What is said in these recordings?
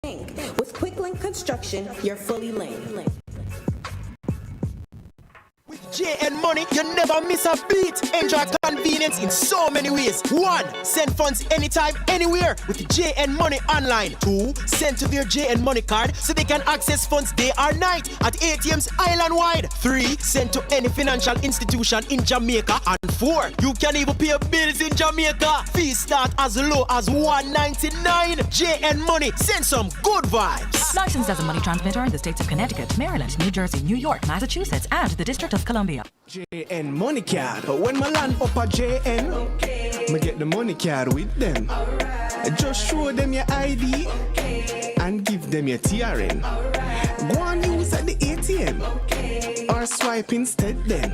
With QuickLink Construction, you're fully linked. With JN Money, you never miss a beat. Enjoy convenience in so many ways. 1. Send funds anytime, anywhere with JN Money online. 2. Send to their JN Money card so they can access funds day or night at ATMs island-wide. 3. Send to any financial institution in Jamaica. And 4. You can even pay bills in Jamaica. Fees start as low as $1.99. JN Money, send some good vibes. Licensed as a money transmitter in the states of Connecticut, Maryland, New Jersey, New York, Massachusetts, and the District of Columbia. JN Money Card. When my land up a JN, me get the money card with them. Just show them your ID and give them your TRN. Go and use at the ATM or swipe instead then.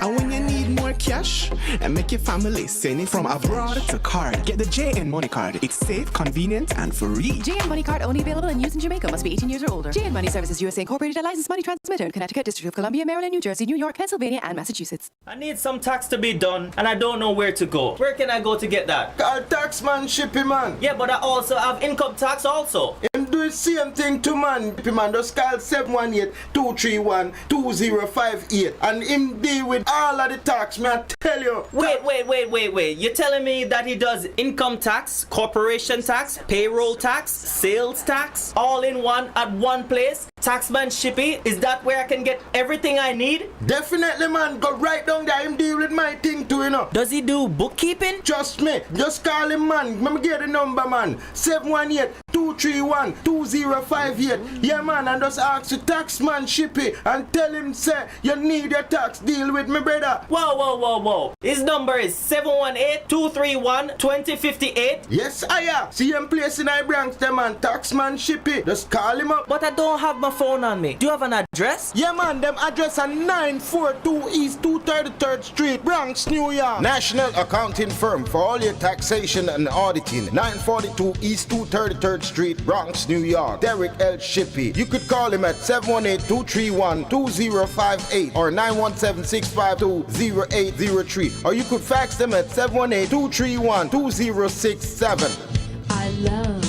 And when you need more cash, and make your family send it from abroad to card. Get the JN Money Card. It's safe, convenient, and free. JN Money Card only available and used in Jamaica. Must be 18 years or older. JN Money Services USA Incorporated, a licensed money transmitter in Connecticut, District of Columbia, Maryland, New Jersey, New York, Pennsylvania, and Massachusetts. I need some tax to be done, and I don't know where to go. Where can I go to get that? Call Taxman Shippy, man. Yeah, but I also have income tax also. Him do the same thing to man. Shippy, man. Just call 718-231-2058 and him deal with all of the tax, man. I tell you. Wait. You're telling me that he does income tax, corporation tax, payroll tax, sales tax, all in one at one place? Taxman Shippy, is that where I can get everything I need? Definitely, man. Go right down there. Him deal with my thing too, you know. Does he do bookkeeping? Trust me. Just call him, man. Let me get the number, man. 718-231-2058. Yeah, man. And just ask the Taxman Shippy and tell him, say, you need your tax deal with me, brother. Whoa. His number is 718-231-2058. Yes, I am. See him place in I Bronx, them man. Taxman Shippy. Just call him up. But I don't have my phone on me. Do you have an address? Yeah, man. Them address are 942 East 233rd Street, Bronx, New York. National accounting firm for all your taxation and auditing. 942 East 233rd Street, Bronx, New York. Derek L. Shippy. You could call him at 718-231-2058 or 917-652-0803. Or you could fax them at 718-231-2067. I love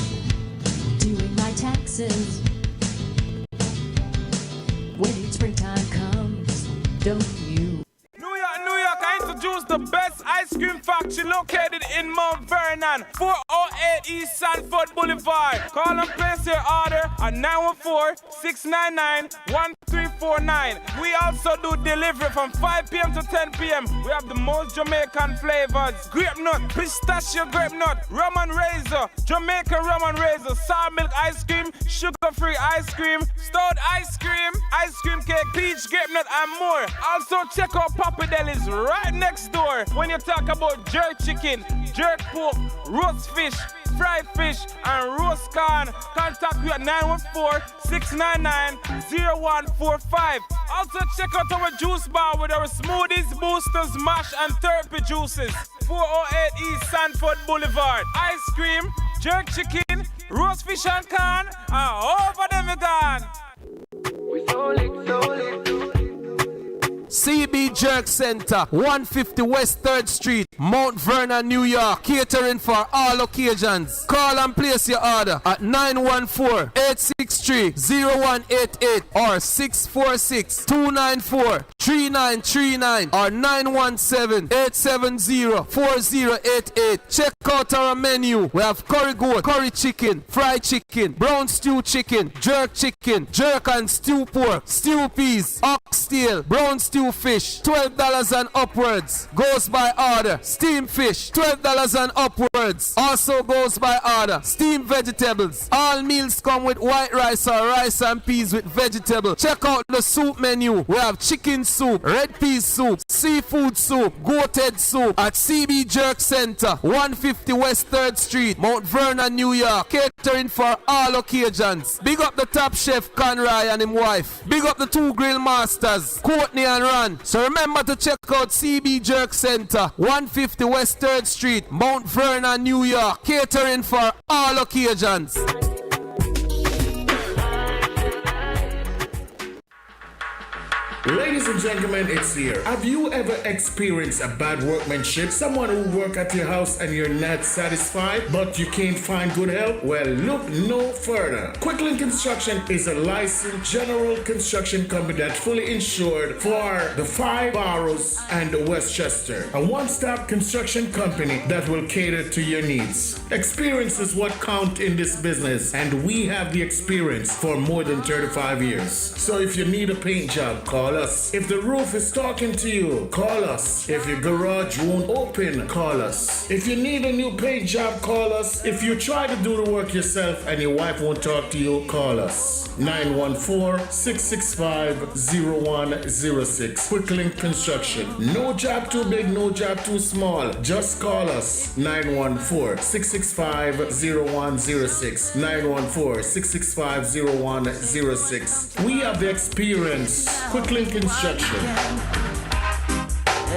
doing my taxes. When springtime comes, don't you? New York, I introduce the best ice cream factory located in Mount Vernon, 408 East Sanford Boulevard. Call and place your order at 914-699-1349. We also do delivery from 5 p.m. to 10 p.m. We have the most Jamaican flavors: grape nut, pistachio grape nut, rum and raisin, Jamaican rum and raisin, sour milk ice cream, sugar-free ice cream, stout ice cream cake, peach grape nut, and more. Also check out Papa Deli's right next door. When you talk about jerk chicken, jerk pork, roast fish, fried fish, and roast corn, contact me at 914-699-0145. Also check out our juice bar with our smoothies, boosters, mash, and therapy juices. 408 East Sanford Boulevard. Ice cream, jerk chicken, roast fish and corn, and over them we gone. We sold it. CB Jerk Center, 150 West 3rd Street, Mount Vernon, New York. Catering for all occasions. Call and place your order at 914-863-0188 or 646-294-3939 or 917-870-4088. Check out our menu. We have curry goat, curry chicken, fried chicken, brown stew chicken, jerk and stew pork, stew peas, oxtail, brown stew fish, $12 and upwards. Goes by order. Steamed fish, $12 and upwards. Also goes by order. Steamed vegetables. All meals come with white rice or rice and peas with vegetable. Check out the soup menu. We have chicken soup, red pea soup, seafood soup, goat head soup at CB Jerk Center, 150 West 3rd Street, Mount Vernon, New York. Catering for all occasions. Big up the top chef Conroy and his wife. Big up the 2 grill masters, Courtney and Ron. So remember to check out CB Jerk Center, 150 West 3rd Street, Mount Vernon, New York. Catering for all occasions. Ladies and gentlemen, it's here. Have you ever experienced a bad workmanship? Someone who work at your house and you're not satisfied, but you can't find good help? Well, look no further. Quicklink Construction is a licensed general construction company that's fully insured for the 5 boroughs and Westchester. A one-stop construction company that will cater to your needs. Experience is what counts in this business, and we have the experience for more than 35 years. So if you need a paint job, call us. If the roof is talking to you, call us. If your garage won't open, call us. If you need a new paint job, call us. If you try to do the work yourself and your wife won't talk to you, call us. 914-665-0106. Quicklink Construction. No job too big, no job too small. Just call us. 914-665-0106. 914-665-0106. We have the experience. Quicklink Construction.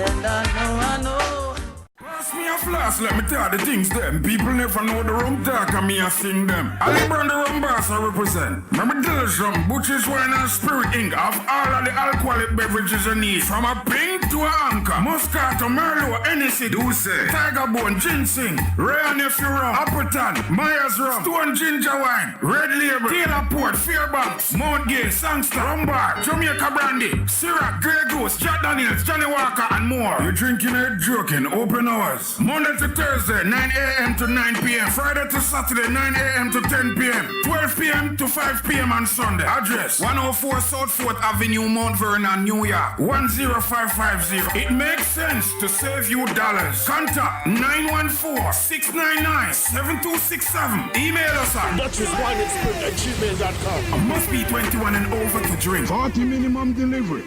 And I know. Pass me a flash, let me tell the things them. People never know the rum talk and me a sing them. Ali Brand the rum boss I represent. Remember Dilsham, Butchers Wine and Spirit Inc. Have all of the alcoholic beverages you need. From a pink to a anchor. Moscato, Merlot, Hennessy, Douce, Tiger Bone, Ginseng, Rare Nephew Rum, Appleton, Myers Rum, Stone Ginger Wine, Red Label, Taylor Port, Fairbanks, Mount Gay, Sangster, Rum Bar, Jamaica Brandy, Syrah, Grey Goose, Jack Daniels, Johnny Walker and more. You drinking or joking? Open hours. Monday to Thursday, 9 a.m. to 9 p.m. Friday to Saturday, 9 a.m. to 10 p.m. 12 p.m. to 5 p.m. on Sunday. Address 104 South 4th Avenue, Mount Vernon, New York 10550. It makes sense to save you dollars. Contact 914-699-7267. Email us at DutchessWineandSpirit@gmail.com. Must be 21 and over to drink. 40 minimum delivery.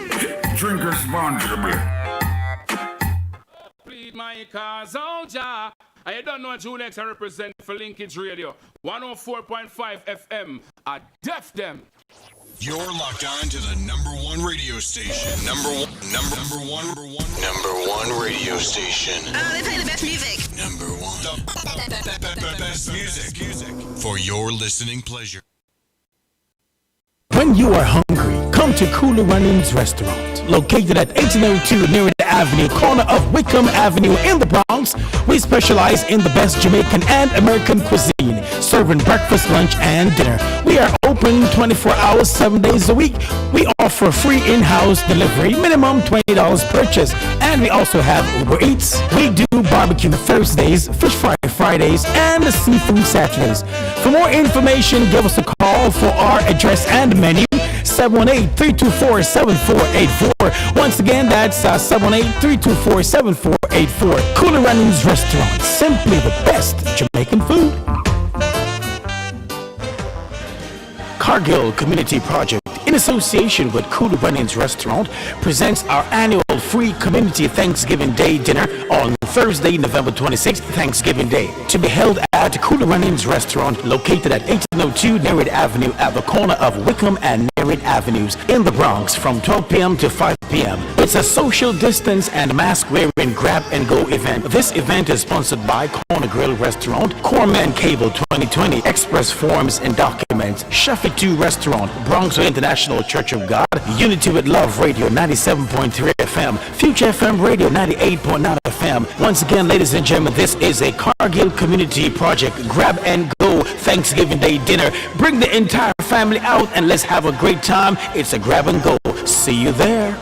Drink responsibly. My cause, oh ja. I don't know Julex I represent for Linkage Radio 104.5 FM. I def them. You're locked on to the number one radio station. Number one radio station. They play the best music. Number one. The best music for your listening pleasure. When you are hungry, come to Cooler Runnings Restaurant. Located at 1802 Near Avenue, corner of Wickham Avenue in the Bronx, we specialize in the best Jamaican and American cuisine, serving breakfast, lunch, and dinner. We are open 24 hours, 7 days a week. We offer free in-house delivery, minimum $20 purchase, and we also have Uber Eats. We do barbecue Thursdays, fish fry Fridays, and seafood Saturdays. For more information, give us a call for our address and menu. 718-324-7484. Once again, that's 718-324-7484. Cooler Runnings Restaurant, simply the best Jamaican food. Cargill Community Project, in association with Cooler Runnings Restaurant, presents our annual free Community Thanksgiving Day dinner on Thursday, November 26th, Thanksgiving Day, to be held at Cooler Runnings Restaurant, located at 1802 Nereid Avenue at the corner of Wickham and Nereid Avenues in the Bronx from 12 p.m. to 5 p.m. It's a social distance and mask-wearing grab-and-go event. This event is sponsored by Corner Grill Restaurant, Corman Cable 2020, Express Forms and Documents, Shafi 2 Restaurant, Bronx International Church of God, Unity with Love Radio 97.3 FM, Future FM Radio 98.9 FM. Once again, ladies and gentlemen, this is a Cargill Community Project Grab and Go Thanksgiving Day dinner. Bring the entire family out and let's have a great time. It's a grab and go. See you there.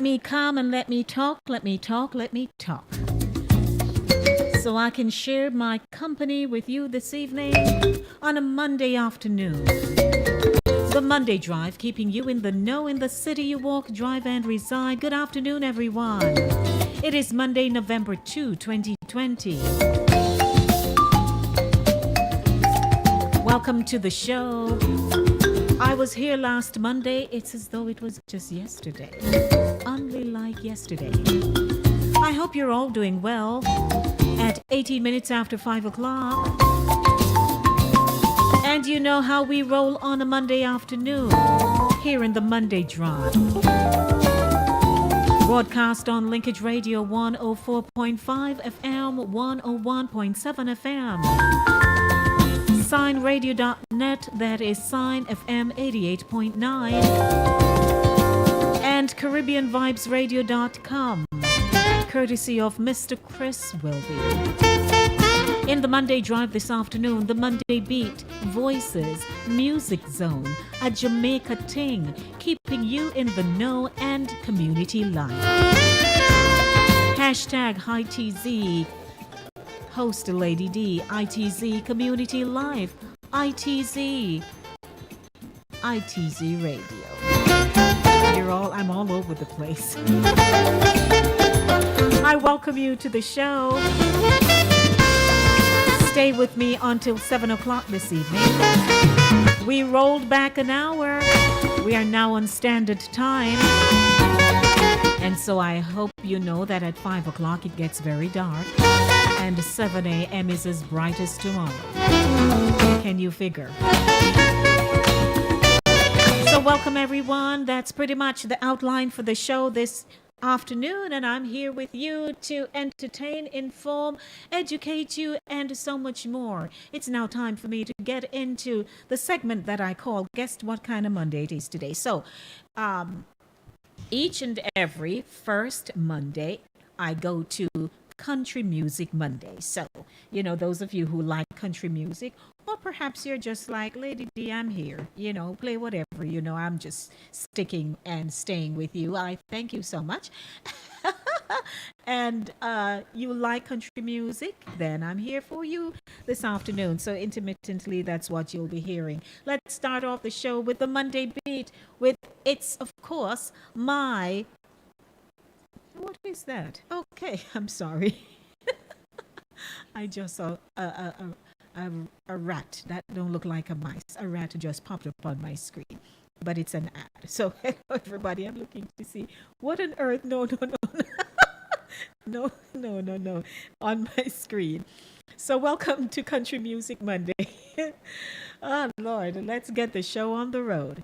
me come and let me talk, let me talk, let me talk. So I can share my company with you this evening on a Monday afternoon. The Monday Drive, keeping you in the know in the city you walk, drive, and reside. Good afternoon, everyone. It is Monday, November 2, 2020. Welcome to the show. I was here last Monday. It's as though it was just yesterday. Only like yesterday. I hope you're all doing well. At 18 minutes after 5 o'clock. And you know how we roll on a Monday afternoon here in the Monday Drive. Broadcast on Linkage Radio 104.5 FM, 101.7 FM. Signradio.net, that is Sign FM 88.9. And CaribbeanVibesRadio.com, courtesy of Mr. Chris Wilby. In the Monday Drive this afternoon, the Monday Beat, Voices, Music Zone, a Jamaica ting, keeping you in the know and community life. Hashtag HiTZ, host Lady D, ITZ Community Life, ITZ Radio. I'm all over the place. I welcome you to the show. Stay with me until 7 o'clock this evening. We rolled back an hour. We are now on standard time. And so I hope you know that at 5 o'clock it gets very dark. And 7 a.m. is as bright as tomorrow. Can you figure? So welcome everyone. That's pretty much the outline for the show this afternoon, and I'm here with you to entertain, inform, educate you, and so much more. It's now time for me to get into the segment that I call Guess What Kind of Monday It Is Today. So, each and every first Monday, I go to Country Music Monday. So, you know, those of you who like country music, or perhaps you're just like, Lady D, I'm here, you know, play whatever, you know, I'm just sticking and staying with you. I thank you so much. And you like country music, then I'm here for you this afternoon. So intermittently, that's what you'll be hearing. Let's start off the show with the Monday Beat with, it's of course, my... What is that? Okay, I'm sorry. I just saw a rat that don't look like a mice. A rat just popped up on my screen, but it's an ad. So hello everybody, I'm looking to see what on earth. No. No, on my screen. So welcome to Country Music Monday. Oh Lord, let's get the show on the road.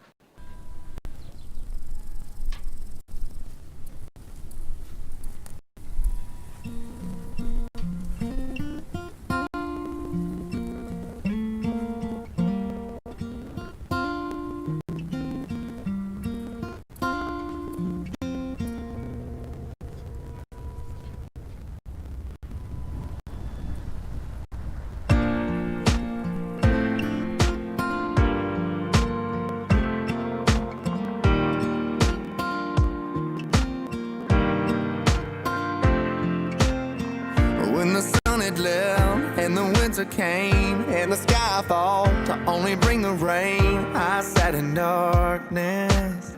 Came and the sky fall to only bring the rain. I sat in darkness,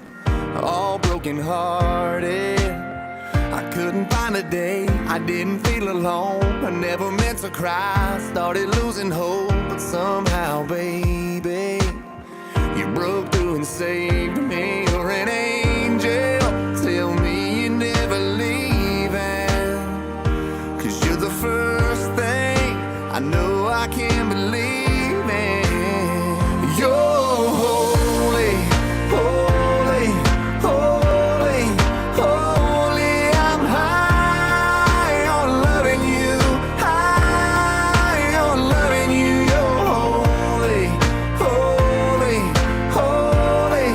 all broken hearted. I couldn't find a day I didn't feel alone. I never meant to cry, started losing hope, but somehow, baby, you broke through and saved me. You're an angel, tell me you're never leaving, 'cause you're the first thing I know I can't believe in. You're holy, holy, holy, holy. I'm high on loving you, high on loving you. You're holy, holy, holy,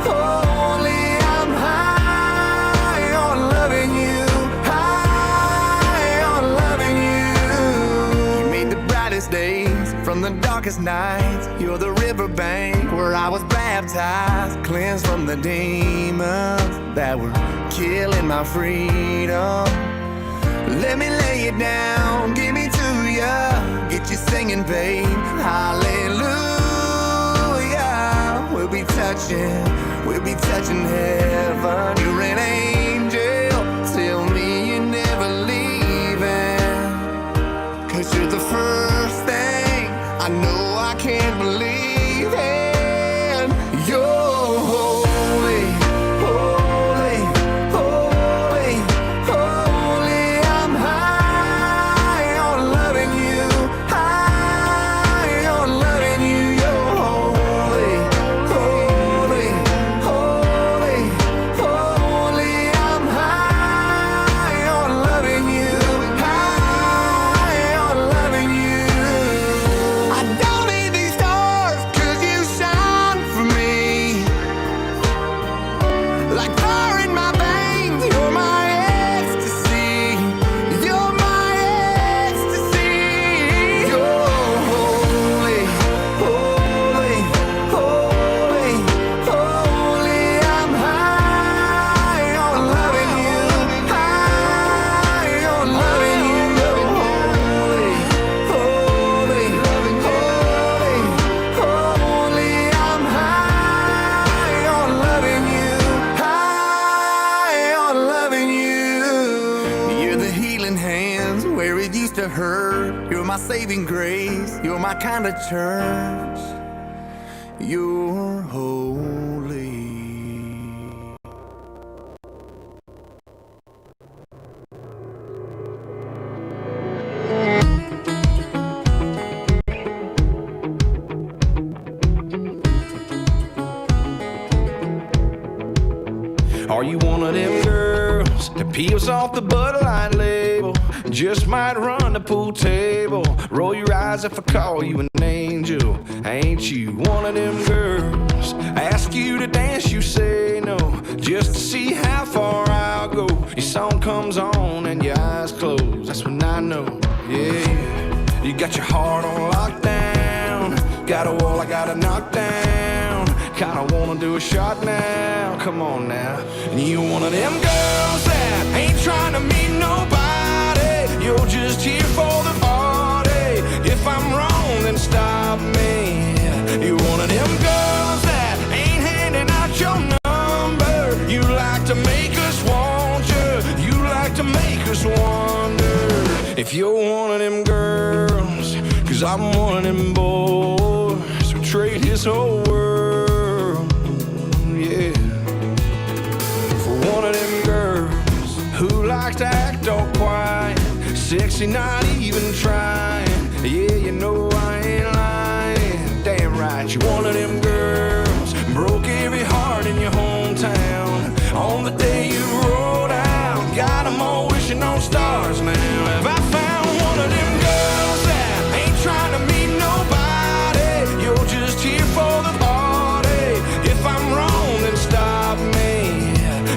holy. I'm high on loving you, high on loving you. Days from the darkest nights, you're the riverbank where I was baptized, cleansed from the demons that were killing my freedom. Let me lay it down, give me to ya. Get you singing, babe. Hallelujah. We'll be touching heaven. You're an angel. Tell me you're never leaving. 'Cause you're the first thing I know I can't believe in. You're holy, holy, holy, holy. I'm high on loving you, high on loving you. You're holy, holy, holy, holy. I'm high on loving you, high on loving you. I don't need these stars 'cause you shine for me. Like fire in my veins, you're my ecstasy. You're my ecstasy. You're holy, holy, holy, holy. I'm high on loving you, high on loving you. You're holy, holy, holy, holy. I'm high on loving you, high on loving you. You're the healing hands where it used to hurt. You're my saving grace. You're my kind of church. You're holy. Are you one of them girls that peels off the Bud Light label? Just might run the pool table. Roll your eyes if I call you an angel. Ain't you one of them girls? I ask you to dance, you say no. Just to see how far I'll go. Your song comes on and your eyes close. That's when I know, yeah. You got your heart on lockdown. Got a wall I gotta knock down. Kinda wanna do a shot now. Come on now. And you one of them girls that ain't trying to meet nobody. You're just here for the party. If I'm wrong, then stop me. You're one of them girls that ain't handing out your number. You like to make us want you. You like to make us wonder if you're one of them girls. 'Cause I'm one of them boys who trade his whole world, yeah, for one of them girls who likes to act all quiet, sexy, not even trying. Yeah, you know I ain't lying. Damn right, you're one of them girls broke every heart in your hometown on the day you rolled out. Got 'em all wishing on stars now. Have I found one of them girls that ain't trying to meet nobody? You're just here for the party. If I'm wrong, then stop me.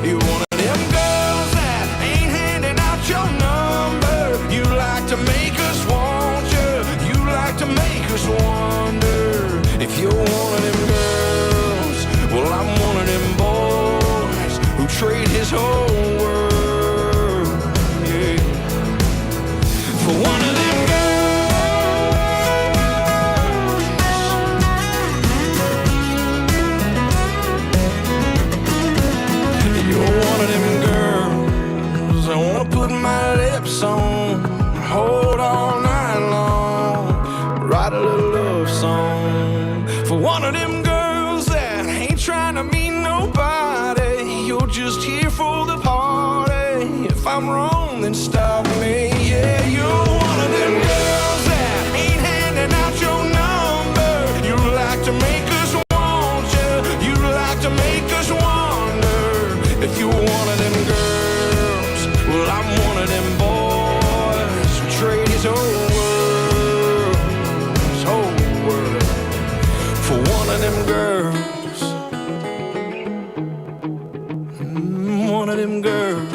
You're one of them girls that ain't handing out your number. You like to make us want you. You like to make us wonder if you're one of them girls. Well, I'm one of them boys who trade his whole world, yeah, for one of them girls. You're one of them girls I wanna put my lips on, hold all night long, write a little love song for one of them girls that ain't trying to meet nobody. You're just here for the party. If I'm wrong, then stop me. Yeah, you're one of them girls that ain't handing out your number. You like to make us want you. You like to make us wonder if you're one of them girls. Well, I'm one of them boys who trade his whole world for one of them girls. One of them girls.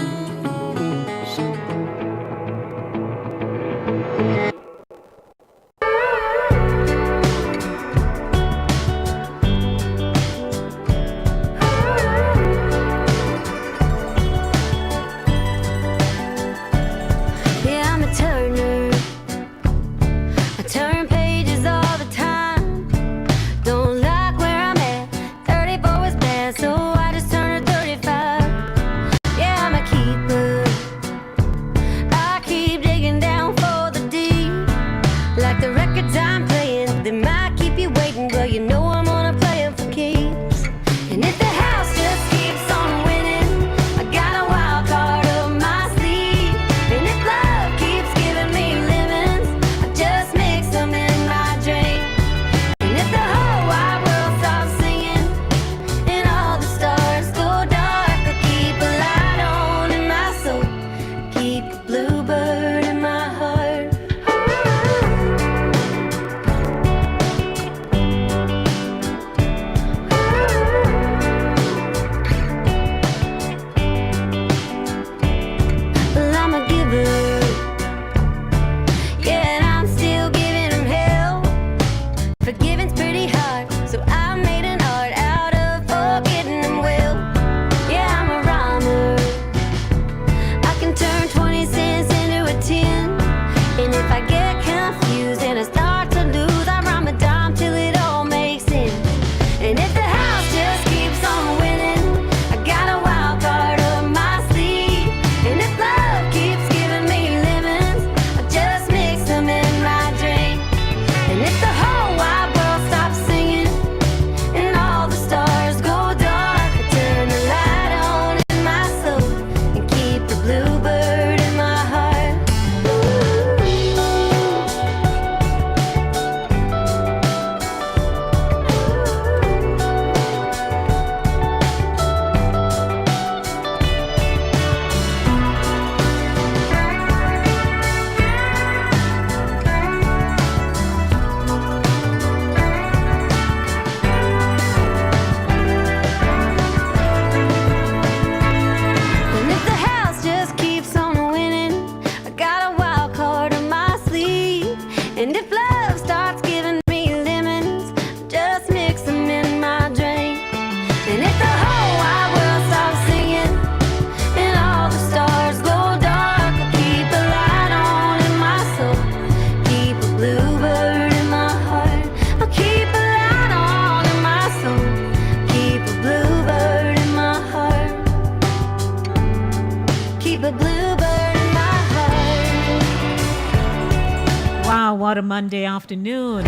What a Monday afternoon.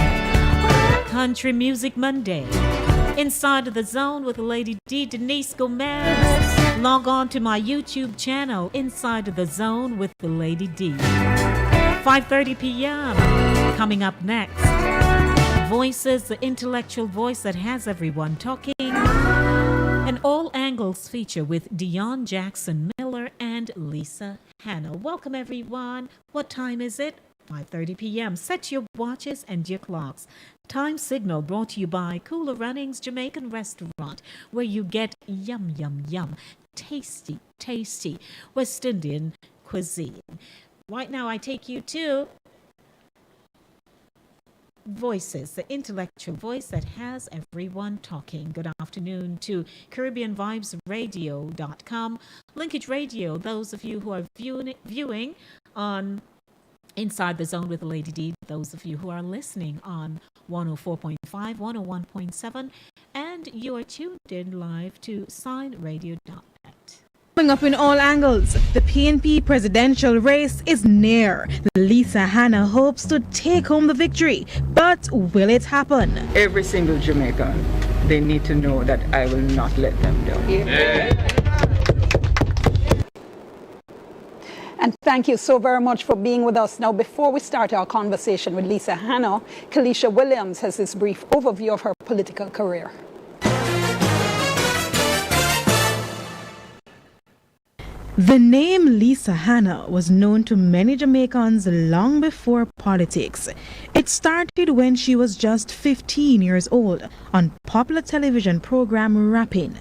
Country Music Monday. Inside of the Zone with Lady D, Denise Gomez. Log on to my YouTube channel, Inside of the Zone with the Lady D. 5:30 p.m. Coming up next. Voices, the intellectual voice that has everyone talking. An All Angles feature with Dion Jackson Miller and Lisa Hanna. Welcome, everyone. What time is it? 5:30 p.m. Set your watches and your clocks. Time signal brought to you by Cooler Runnings Jamaican Restaurant, where you get yum, yum, yum. Tasty, tasty West Indian cuisine. Right now, I take you to Voices, the intellectual voice that has everyone talking. Good afternoon to CaribbeanVibesRadio.com, Linkage Radio, those of you who are viewing on Inside the Zone with Lady D, those of you who are listening on 104.5, 101.7, and you are tuned in live to signradio.net. Coming up in all angles, the PNP presidential race is near. Lisa Hanna hopes to take home the victory, but will it happen? Every single Jamaican, they need to know that I will not let them down. And thank you so very much for being with us. Now, before we start our conversation with Lisa Hanna, Kalisha Williams has this brief overview of her political career. The name Lisa Hanna was known to many Jamaicans long before politics. It started when she was just 15 years old on popular television program Rappin'.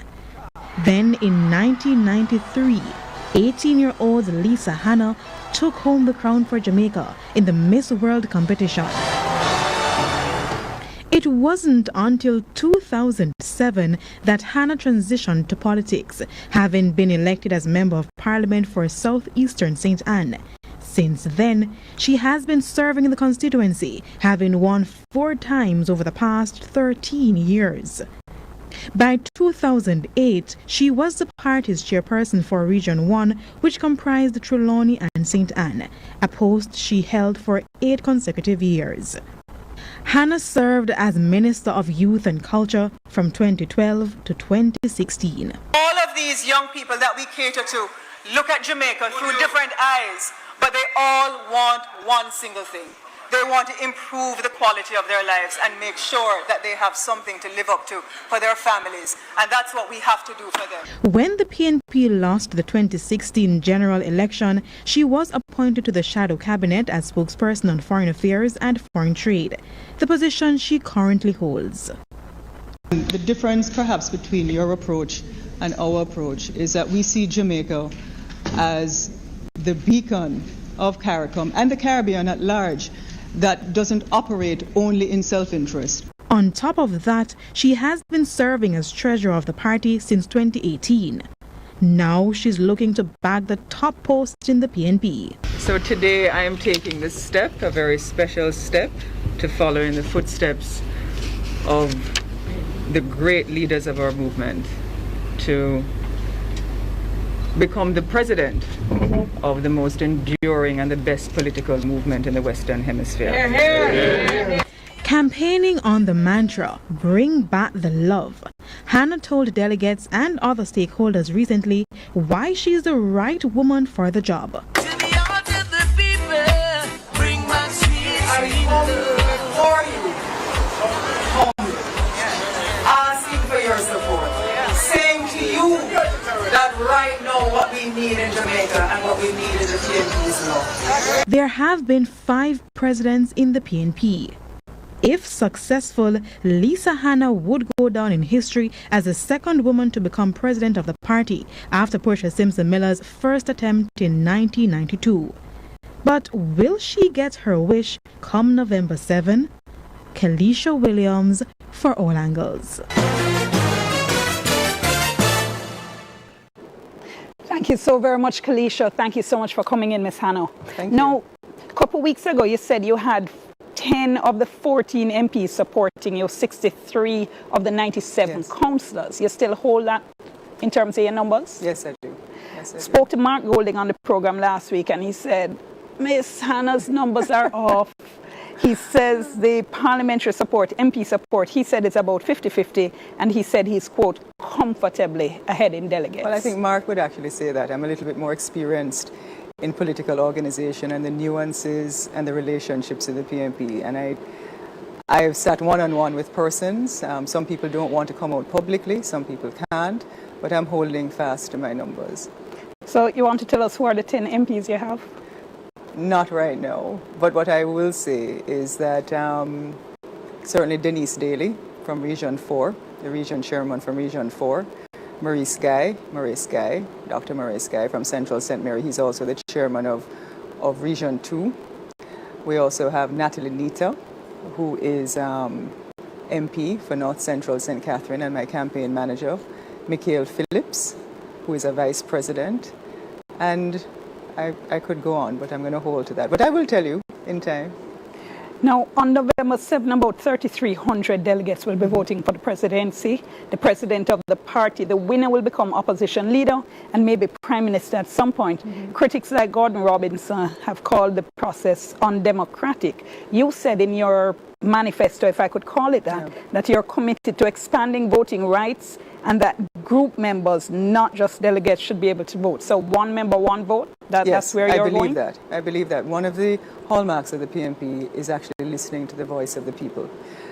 Then in 1993, 18-year-old Lisa Hanna took home the crown for Jamaica in the Miss World competition. It wasn't until 2007 that Hanna transitioned to politics, having been elected as Member of Parliament for Southeastern St. Anne. Since then, she has been serving in the constituency, having won 4 times over the past 13 years. By 2008, she was the party's chairperson for Region 1, which comprised Trelawney and St. Anne, a post she held for 8 consecutive years. Hanna served as Minister of Youth and Culture from 2012 to 2016. All of these young people that we cater to look at Jamaica through different eyes, but they all want one single thing. They want to improve the quality of their lives and make sure that they have something to live up to for their families. And that's what we have to do for them. When the PNP lost the 2016 general election, she was appointed to the shadow cabinet as spokesperson on foreign affairs and foreign trade, the position she currently holds. The difference perhaps between your approach and our approach is that we see Jamaica as the beacon of CARICOM and the Caribbean at large that doesn't operate only in self-interest. On top of that, she has been serving as treasurer of the party since 2018. Now she's looking to bag the top post in the PNP. So today I am taking this step, a very special step, to follow in the footsteps of the great leaders of our movement, to become the president of the most enduring and the best political movement in the Western Hemisphere. Campaigning on the mantra, "Bring back the love," Hanna told delegates and other stakeholders recently why she's the right woman for the job. Asking for your support, saying to you that right now what we need in Jamaica and what we need in the PNP is love. There have been 5 presidents in the PNP. If successful, Lisa Hanna would go down in history as the second woman to become president of the party after Portia Simpson Miller's first attempt in 1992. But will she get her wish come November 7? Kalisha Williams for All Angles. Thank you so very much, Kalisha. Thank you so much for coming in, Miss Hanna. Thank you. Now, a couple weeks ago, you said you had 10 of the 14 MPs supporting you, 63 of the 97 councillors. You still hold that in terms of your numbers? Yes, I do. Spoke to Mark Golding on the program last week, and he said, Miss Hanna's numbers are off. He says the parliamentary support, MP support, he said it's about 50-50, and he said he's, quote, comfortably ahead in delegates. Well, I think Mark would actually say that. I'm a little bit more experienced in political organization and the nuances and the relationships of the PNP. And I've sat one-on-one with persons. Some people don't want to come out publicly, some people can't, but I'm holding fast to my numbers. So you want to tell us who are the 10 MPs you have? Not right now, but what I will say is that certainly Denise Daly from Region 4, the region chairman from Region 4, Maurice Guy, Dr. Maurice Guy from Central St. Mary, he's also the chairman of Region 2. We also have Natalie Nita, who is MP for North Central St. Catherine and my campaign manager, Mikhail Phillips, who is a vice president, and I could go on, but I'm going to hold to that. But I will tell you in time. Now, on November 7, about 3,300 delegates will be voting for the presidency. The president of the party, the winner, will become opposition leader and maybe prime minister at some point. Critics like Gordon Robinson have called the process undemocratic. You said in your manifesto, if I could call it that, that you're committed to expanding voting rights and that group members, not just delegates, should be able to vote. So one member, one vote? That's where you're going? I believe that. One of the hallmarks of the PNP is actually listening to the voice of the people.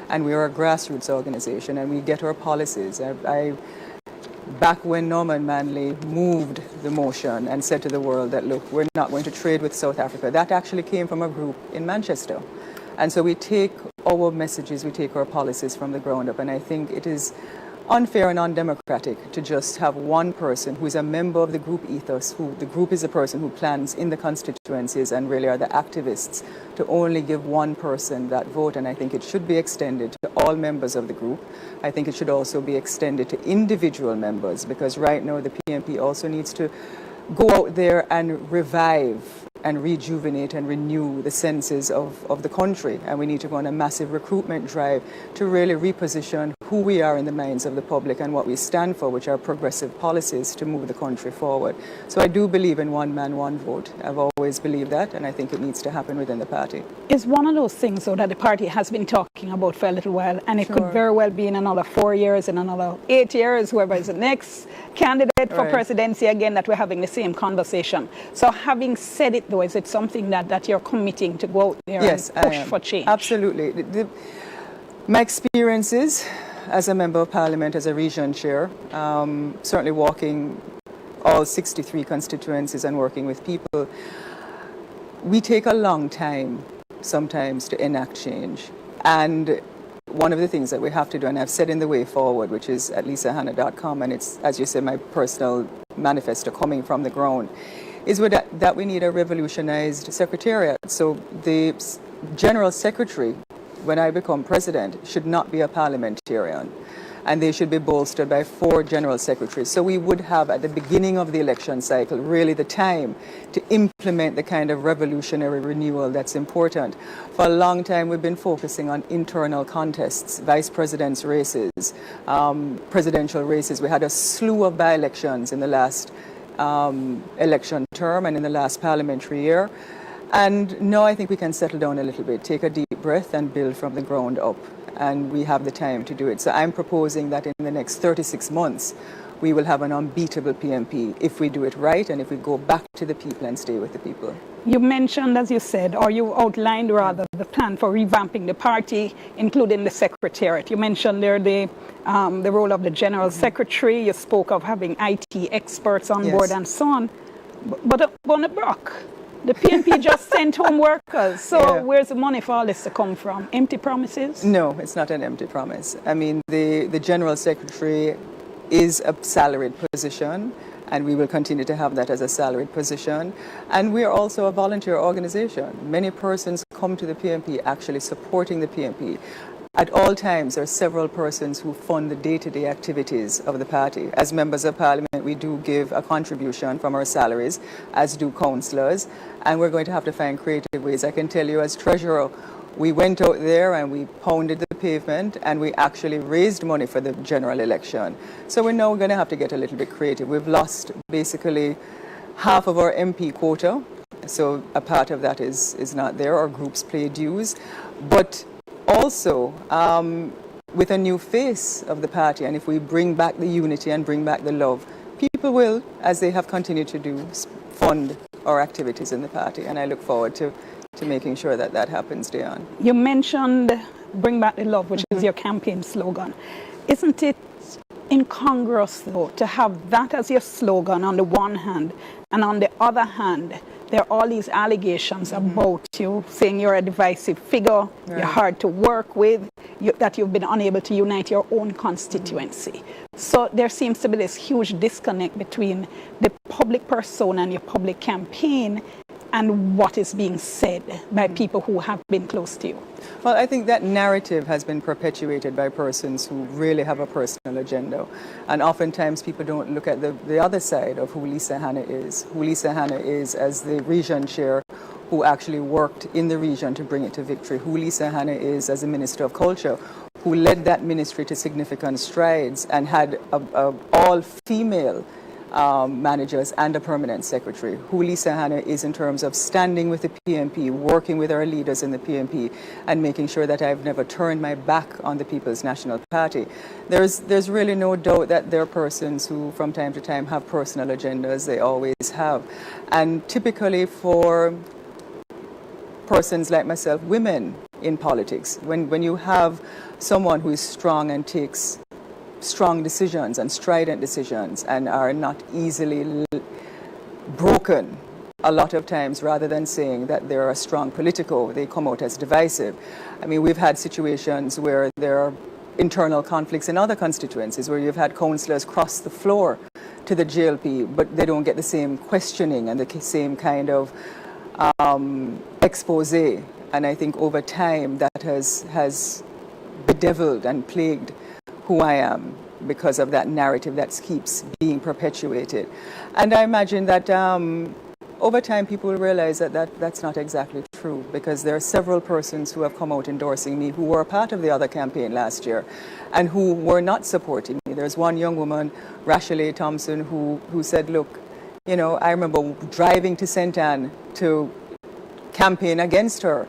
And we are a grassroots organization and we get our policies. Back when Norman Manley moved the motion and said to the world that, look, we're not going to trade with South Africa, that actually came from a group in Manchester. And so we take our messages, we take our policies from the ground up. And I think it is unfair and undemocratic to just have one person who is a member of the group ethos, who the group is the person who plans in the constituencies and really are the activists, to only give one person that vote. And I think it should be extended to all members of the group. I think it should also be extended to individual members, because right now the PNP also needs to go out there and revive and rejuvenate and renew the senses of the country. And we need to go on a massive recruitment drive to really reposition who we are in the minds of the public and what we stand for, which are progressive policies to move the country forward. So I do believe in one man, one vote. I've always believed that, and I think it needs to happen within the party. It's one of those things, though, that the party has been talking about for a little while, and it could very well be in another 4 years, in another 8 years, whoever is the next candidate for presidency again, that we're having the same conversation. So having said it, though, is it something that you're committing to go out there and push for change? Absolutely. My experiences as a member of parliament, as a region chair, certainly walking all 63 constituencies and working with people, we take a long time sometimes to enact change. And one of the things that we have to do, and I've said in the way forward, which is at lisahanna.com, and it's, as you said, my personal manifesto coming from the ground, is that we need a revolutionized secretariat. So the general secretary, when I become president, should not be a parliamentarian. And they should be bolstered by 4 general secretaries. So we would have, at the beginning of the election cycle, really the time to implement the kind of revolutionary renewal that's important. For a long time, we've been focusing on internal contests, vice president's races, presidential races. We had a slew of by-elections in the last election term and in the last parliamentary year. And now I think we can settle down a little bit, take a deep breath and build from the ground up. And we have the time to do it. So I'm proposing that in the next 36 months, we will have an unbeatable PNP if we do it right and if we go back to the people and stay with the people. You mentioned, as you said, or you outlined rather, the plan for revamping the party, including the secretariat. You mentioned there the role of the general secretary. You spoke of having IT experts on board and so on. But on the block, the PNP just sent home workers. So where's the money for all this to come from? Empty promises? No, it's not an empty promise. I mean, the general secretary is a salaried position, and we will continue to have that as a salaried position. And we are also a volunteer organization. Many persons come to the PNP actually supporting the PNP. At all times, there are several persons who fund the day-to-day activities of the party. As members of parliament, we do give a contribution from our salaries, as do councillors, and we're going to have to find creative ways. I can tell you, as treasurer, we went out there and we pounded the pavement and we actually raised money for the general election. So we're now going to have to get a little bit creative. We've lost basically half of our MP quota. So a part of that is not there, or groups play dues. But also, with a new face of the party, and if we bring back the unity and bring back the love, people will, as they have continued to do, fund our activities in the party. And I look forward to making sure that that happens, Dion. You mentioned Bring Back the Love, which is your campaign slogan. Isn't it incongruous, though, to have that as your slogan on the one hand, and on the other hand, there are all these allegations about you, saying you're a divisive figure, you're hard to work with, that you've been unable to unite your own constituency. So there seems to be this huge disconnect between the public persona and your public campaign and what is being said by people who have been close to you. Well, I think that narrative has been perpetuated by persons who really have a personal agenda. And oftentimes people don't look at the other side of who Lisa Hanna is. Who Lisa Hanna is as the region chair who actually worked in the region to bring it to victory. Who Lisa Hanna is as a Minister of Culture, who led that ministry to significant strides and had a all-female managers and a permanent secretary. Who Lisa Hanna is in terms of standing with the PNP, working with our leaders in the PNP, and making sure that I've never turned my back on the People's National Party. There's really no doubt that there are persons who from time to time have personal agendas. They always have. And typically for persons like myself, women in politics, when you have someone who is strong and takes strong decisions and strident decisions and are not easily broken, a lot of times, rather than saying that they're a strong political, they come out as divisive. I mean, we've had situations where there are internal conflicts in other constituencies where you've had councillors cross the floor to the JLP, but they don't get the same questioning and the same kind of expose. And I think over time that has bedeviled and plagued who I am because of that narrative that keeps being perpetuated. And I imagine that over time people will realize that that's not exactly true, because there are several persons who have come out endorsing me who were a part of the other campaign last year and who were not supporting me. There's one young woman, Rashleigh Thompson, who said, look, you know, I remember driving to St. Anne to campaign against her.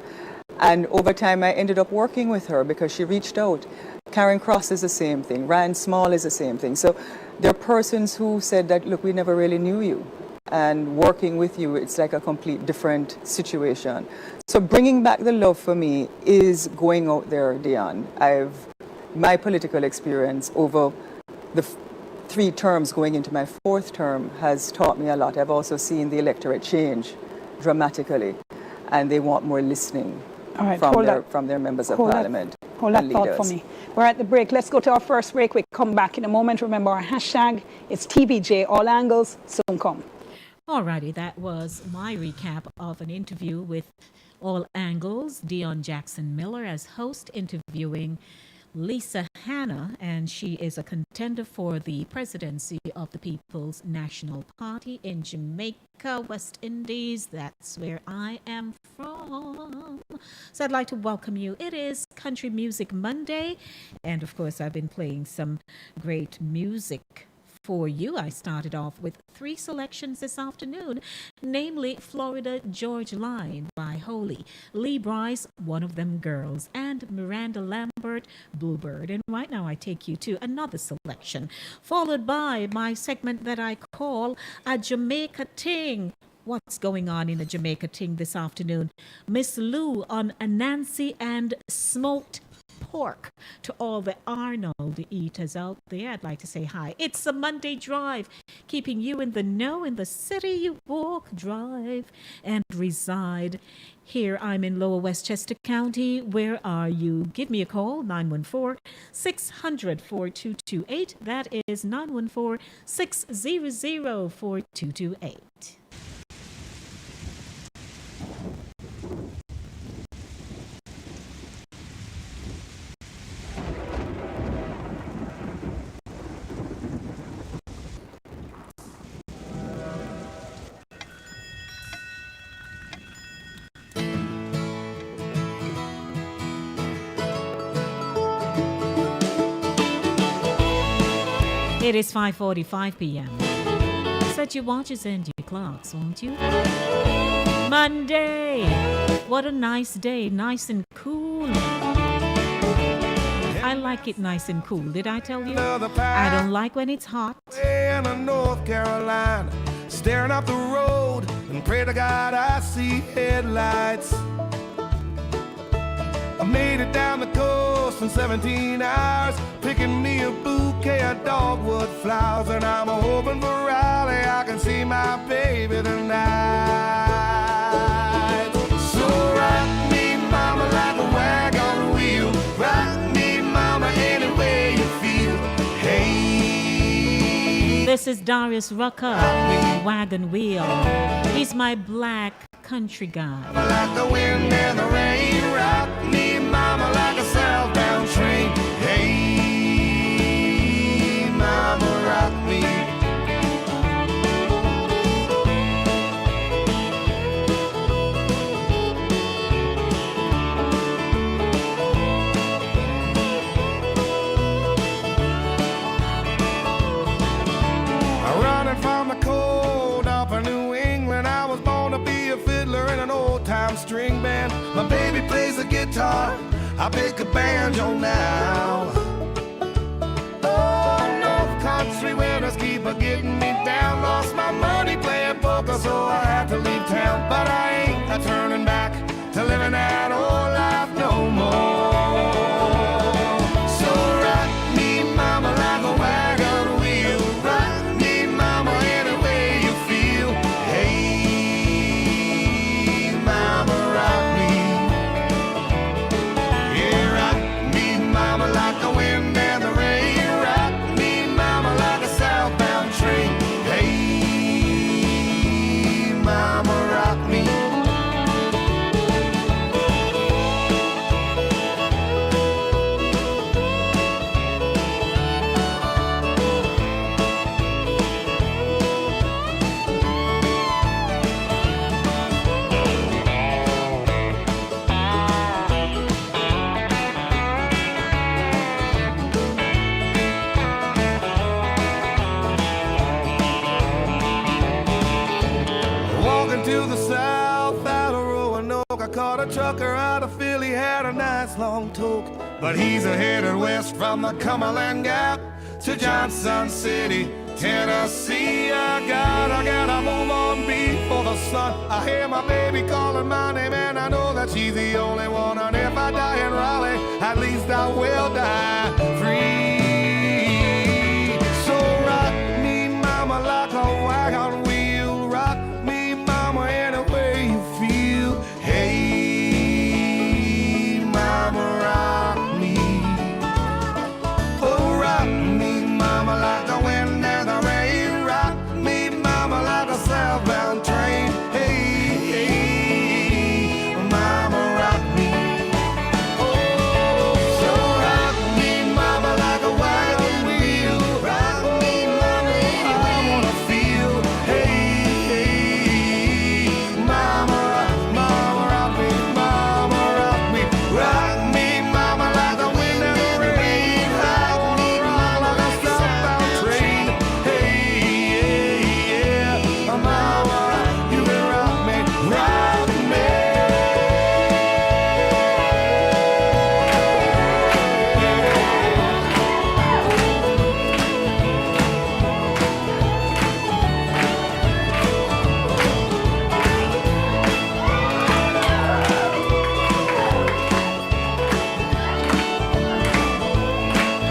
And over time I ended up working with her because she reached out. Karen Cross is the same thing. Ryan Small is the same thing. So there are persons who said that, look, we never really knew you. And working with you, it's like a complete different situation. So bringing back the love for me is going out there, Dion. My political experience over the 3 terms going into my 4th term has taught me a lot. I've also seen the electorate change dramatically, and they want more listening from their members of parliament. Hold that thought for me. We're at the break. Let's go to our first break. We come back in a moment. Remember our hashtag. It's TVJ All Angles. Soon come. Alrighty, that was my recap of an interview with All Angles, Dion Jackson Miller as host, interviewing Lisa Hanna, and she is a contender for the presidency of the People's National Party in Jamaica, West Indies. That's where I am from. So I'd like to welcome you. It is Country Music Monday, and of course I've been playing some great music for you. I started off with 3 selections this afternoon, namely Florida Georgia Line by Holy, Lee Bryce, One of Them Girls, and Miranda Lambert, Bluebird. And right now I take you to another selection, followed by my segment that I call A Jamaica Ting. What's going on in a Jamaica Ting this afternoon? Miss Lou on Anansi and Smoked Pork. To all the Arnold eaters out there, I'd like to say hi. It's a Monday drive, keeping you in the know in the city you walk, drive, and reside. Here I'm in Lower Westchester County. Where are you? Give me a call, 914-600-4228. That is 914-600-4228. It is 5:45 p.m. Set your watches and your clocks, won't you? Monday. What a nice day, nice and cool. I like it nice and cool. Did I tell you? I don't like when it's hot. In North Carolina, staring up the road and pray to God I see headlights. I made it down the coast in 17 hours, picking me a bouquet of dogwood flowers, and I'm hoping for Raleigh I can see my baby tonight. So rock me, mama, like a wagon wheel. Rock me, mama, any way you feel. Hey. This is Darius Rucker, Wagon Wheel. He's my black country guy. Like the wind and the rain, rock me, mama, like a southbound train. Hey, mama, rock me. Running from the cold up in New England, I was born to be a fiddler in an old-time string band. My baby plays the guitar, I pick a banjo now. Oh, North Country winters keep a getting me down. Lost my money playing poker, so I had to leave town. But I ain't a turning back to living that old life no more. So rock me, mama, like a wagon wheel. Rock me, mama, any way you feel. Hey, mama, rock me. Yeah, rock me, mama, like the wind and the rain. Rock me, mama, like a southbound train. Hey, mama, rock me. Walking to the south out of Roanoke, I caught a trucker out of Philly, had a nice long toke. But he's headed west from the Cumberland Gap to Johnson City, Tennessee. I gotta move on before the sun. I hear my baby calling my name, and I know that she's the only one. And if I die in Raleigh, at least I will die free. So rock me, mama, like a wagon wheel. Rock me, mama, any way you feel. Hey, mama, rock me. Oh, rock me, mama, like the wind and the rain. Rock me, mama, like a southbound train. Hey, mama, rock me. So rock me, mama, like a wagon wheel. Rock me, mama, I wanna feel. Hey, mama, rock me, mama, rock me. Rock me, mama, like the wind and the rain. Rock me, mama, like a southbound train. Hey, yeah, mama, you can rock me, rock me.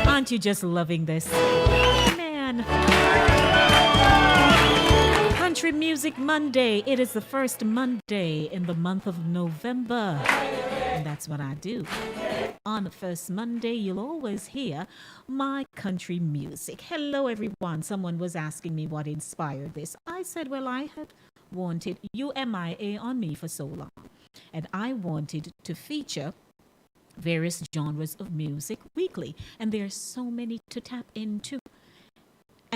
Aren't you just loving this? Man. Country Music Monday. It is the first Monday in the month of November. And that's what I do. On the first Monday, you'll always hear my country music. Hello, everyone. Someone was asking me what inspired this. I said, well, I had wanted UMIA on me for so long. And I wanted to feature various genres of music weekly. And there's so many to tap into.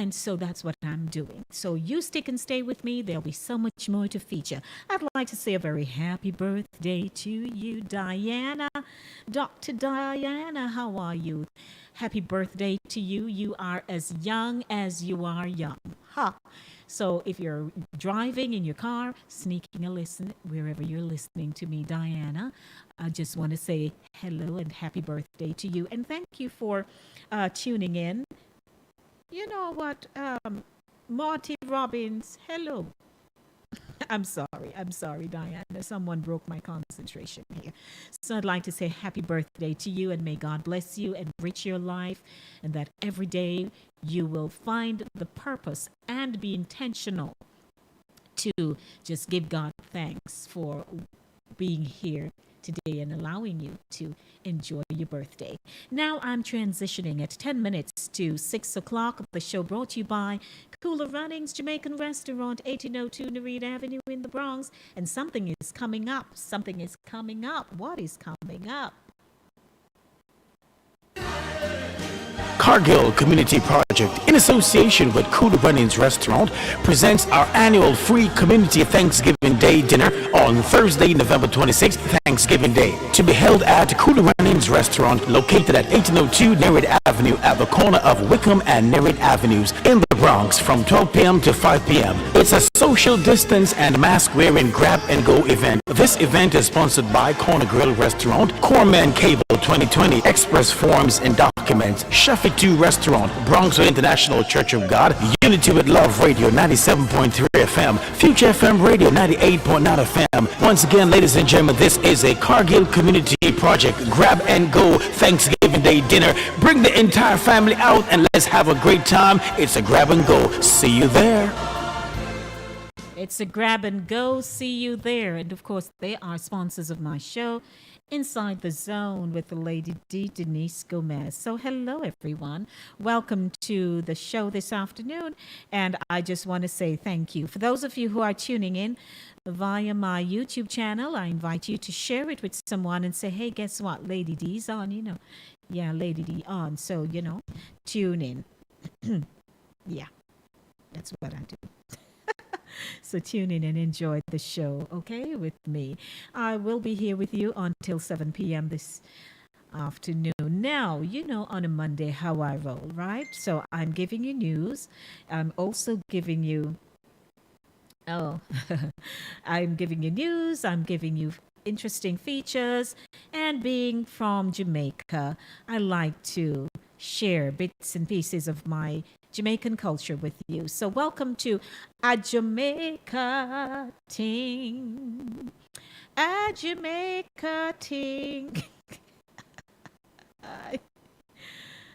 And so that's what I'm doing. So you stick and stay with me. There'll be so much more to feature. I'd like to say a very happy birthday to you, Diana. Dr. Diana, how are you? Happy birthday to you. You are as young as you are young. Ha! So if you're driving in your car, sneaking a listen, wherever you're listening to me, Diana, I just want to say hello and happy birthday to you. And thank you for tuning in. You know what? Marty Robbins, hello. I'm sorry, Diana. Someone broke my concentration here. So I'd like to say happy birthday to you, and may God bless you, enrich your life, and that every day you will find the purpose and be intentional to just give God thanks for being here today and allowing you to enjoy your birthday. Now I'm transitioning at 10 minutes to 6 o'clock. The show brought to you by Cooler Runnings Jamaican Restaurant, 1802 Nereid Avenue in the Bronx. And something is coming up. Something is coming up. What is coming up? Cargill Community Project, in association with Cooler Runnings Restaurant, presents our annual free Community Thanksgiving Day dinner on Thursday, November 26th, Thanksgiving Day, to be held at Cooler Runnings Restaurant, located at 1802 Nereid Avenue at the corner of Wickham and Nereid Avenues in the Bronx from 12 p.m. to 5 p.m. It's a social distance and mask-wearing grab-and-go event. This event is sponsored by Corner Grill Restaurant, Corman Cable 2020, Express Forms and Documents, Sheffield 2 Restaurant, Bronxville International Church of God, Unity with Love Radio 97.3 FM, Future FM Radio 98.9 FM. Once again, ladies and gentlemen, this is a Cargill Community Project Grab and Go Thanksgiving Day dinner. Bring the entire family out and let's have a great time. It's a grab and go. See you there. It's a grab and go. See you there. And of course, they are sponsors of my show, Inside the Zone with the Lady D, Denise Gomez. So hello, everyone. Welcome to the show this afternoon. And I just want to say thank you. For those of you who are tuning in via my YouTube channel, I invite you to share it with someone and say, hey, guess what? Lady D's on, you know. Yeah, Lady D on. So, you know, tune in. Yeah, that's what I do. So tune in and enjoy the show, okay, with me. I will be here with you until 7 p.m. this afternoon. Now, you know on a Monday how I roll, right? So I'm giving you news. I'm also giving you, I'm giving you news. I'm giving you interesting features. And being from Jamaica, I like to share bits and pieces of my Jamaican culture with you. So welcome to A Jamaica Ting. A Jamaica Ting.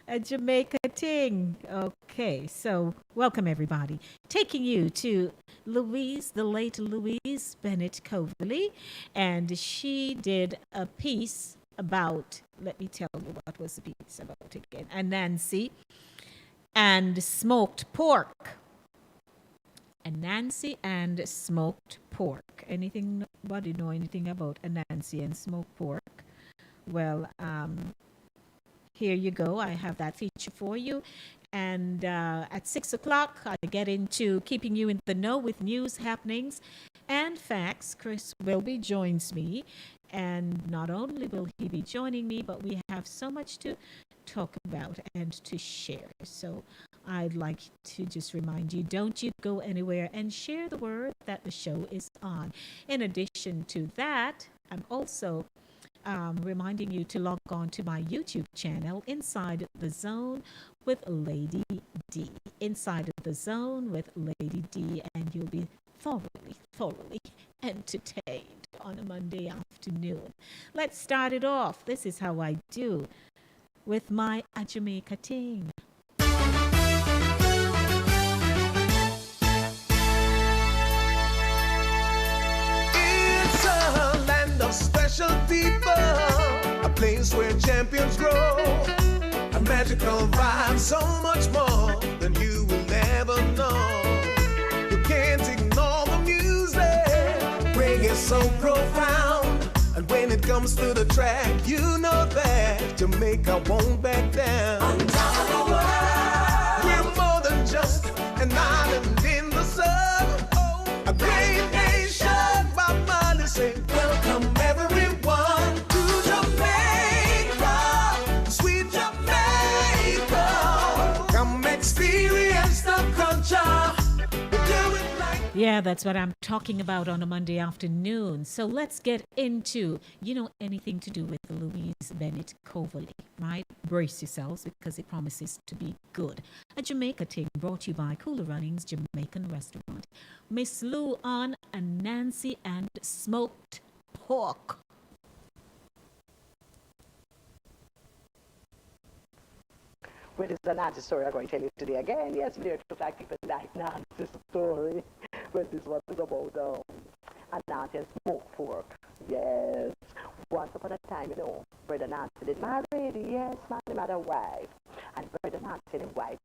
A Jamaica Ting. Okay, so welcome everybody. Taking you to Louise, the late Louise Bennett Coverley, and she did a piece about, let me tell you what was the piece about again, Anansi and smoked pork. Anansi and smoked pork. Anybody know anything about Anansi and smoked pork? Well, here you go. I have that feature for you. And at 6 o'clock, I get into keeping you in the know with news, happenings, and facts. Chris Wilby joins me. And not only will he be joining me, but we have so much to talk about and to share. So I'd like to just remind you, don't you go anywhere and share the word that the show is on. In addition to that, I'm also reminding you to log on to my YouTube channel, Inside the Zone with Lady D. Inside the Zone with Lady D, and you'll be thoroughly entertained on a Monday afternoon. Let's start it off. This is how I do with my A Jamaica Ting. It's a land of special people, a place where champions grow, a magical vibe, so much more than you will ever know. You can't ignore the music, reggae is so profound, and when it comes to the track, you know that Jamaica won't back down. On top of the world, we're more than just Yeah, that's what I'm talking about on a Monday afternoon. So let's get into, anything to do with the Louise Bennett Coverley, right? Brace yourselves because it promises to be good. A Jamaica thing brought to you by Cooler Runnings Jamaican Restaurant. Miss Lou on and Nancy and smoked pork. Well, it's a Nancy story I'm going to tell you today again. Yes, dear, just like people like Nancy's story. Well, this one is about a Nancy and smoked pork. Yes. Once upon a time, Brother Nancy did marry, yes, man, he had a wife. And Brother Nancy and his wife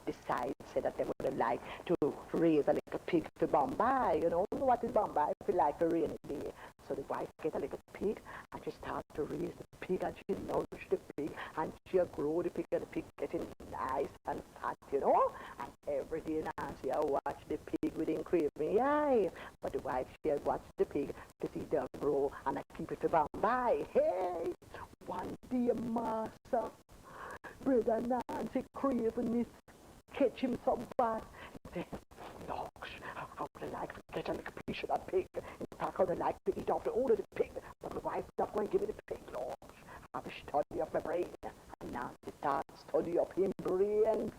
said that they would like to raise a little pig for Bombay. What is Bombay? If you like a rainy day. So the wife get a little pig and she starts to raise the pig and she nourish the pig and she grow the pig and the pig getting nice and fat, And every day Nancy I watch the pig with him craving eye. But the wife she watch the pig to see them grow and I keep it to Bombay. Hey, one day master, Brother Nancy craving this, catch him some bad. Dogs, how would I like to get a little piece of that pig? In fact, I would like to eat off the order of the pig, but my wife's not going to give me the pig, Lord. I have to study up my brain. And now it starts study up him brain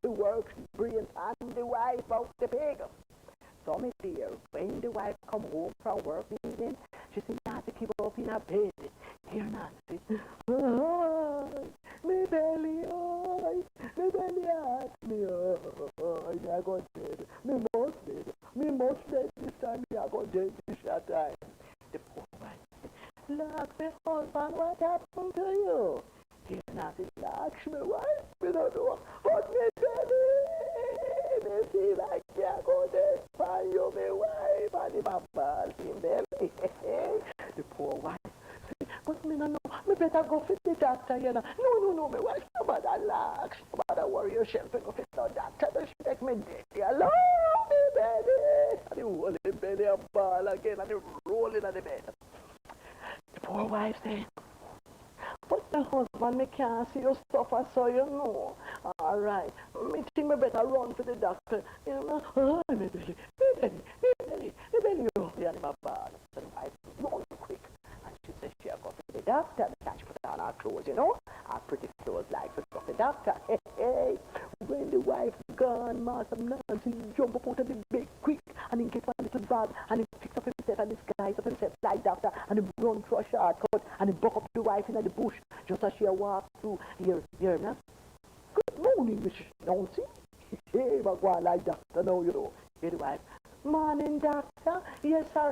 to work brain and the wife out the pig. So, my dear, when the wife come home from work evening, she said, Nancy, keep up in her bed. Here, Nancy. Me belly, me belly hurt me, I got dead. Me must dead this time, I got dead this time. The poor wife, look, my husband, what happened to you? Here, Nancy, look, my wife, we don't know what me belly. Me see like me, I got dead, find you, my wife, and the papa, in belly. The poor wife. But me no, me better go for the doctor, No, my wife, no matter relax, no matter worry yourself, go for the doctor, but she take me dead. Alone, me baby. And the whole belly a ball again, and the rolling on the bed. The poor wife say, but my husband, me can't see you suffer, so All right, me think me better run for the doctor. Oh, me belly, oh, the animal ball. So the wife run quick. She said she got to the doctor, and she put on her clothes, her pretty clothes like to go to the doctor. Hey, when the wife gone, Master Nancy jump up out of the bed quick, and he get one little bag, and he fix up himself and disguise up himself like doctor, and he run through a shortcut, and he buck up the wife in the bush, just as she walk through. Here, now. Good morning, Miss Nancy. Hey, but go on like doctor now, Here the wife. Morning, doctor. Yes, sir.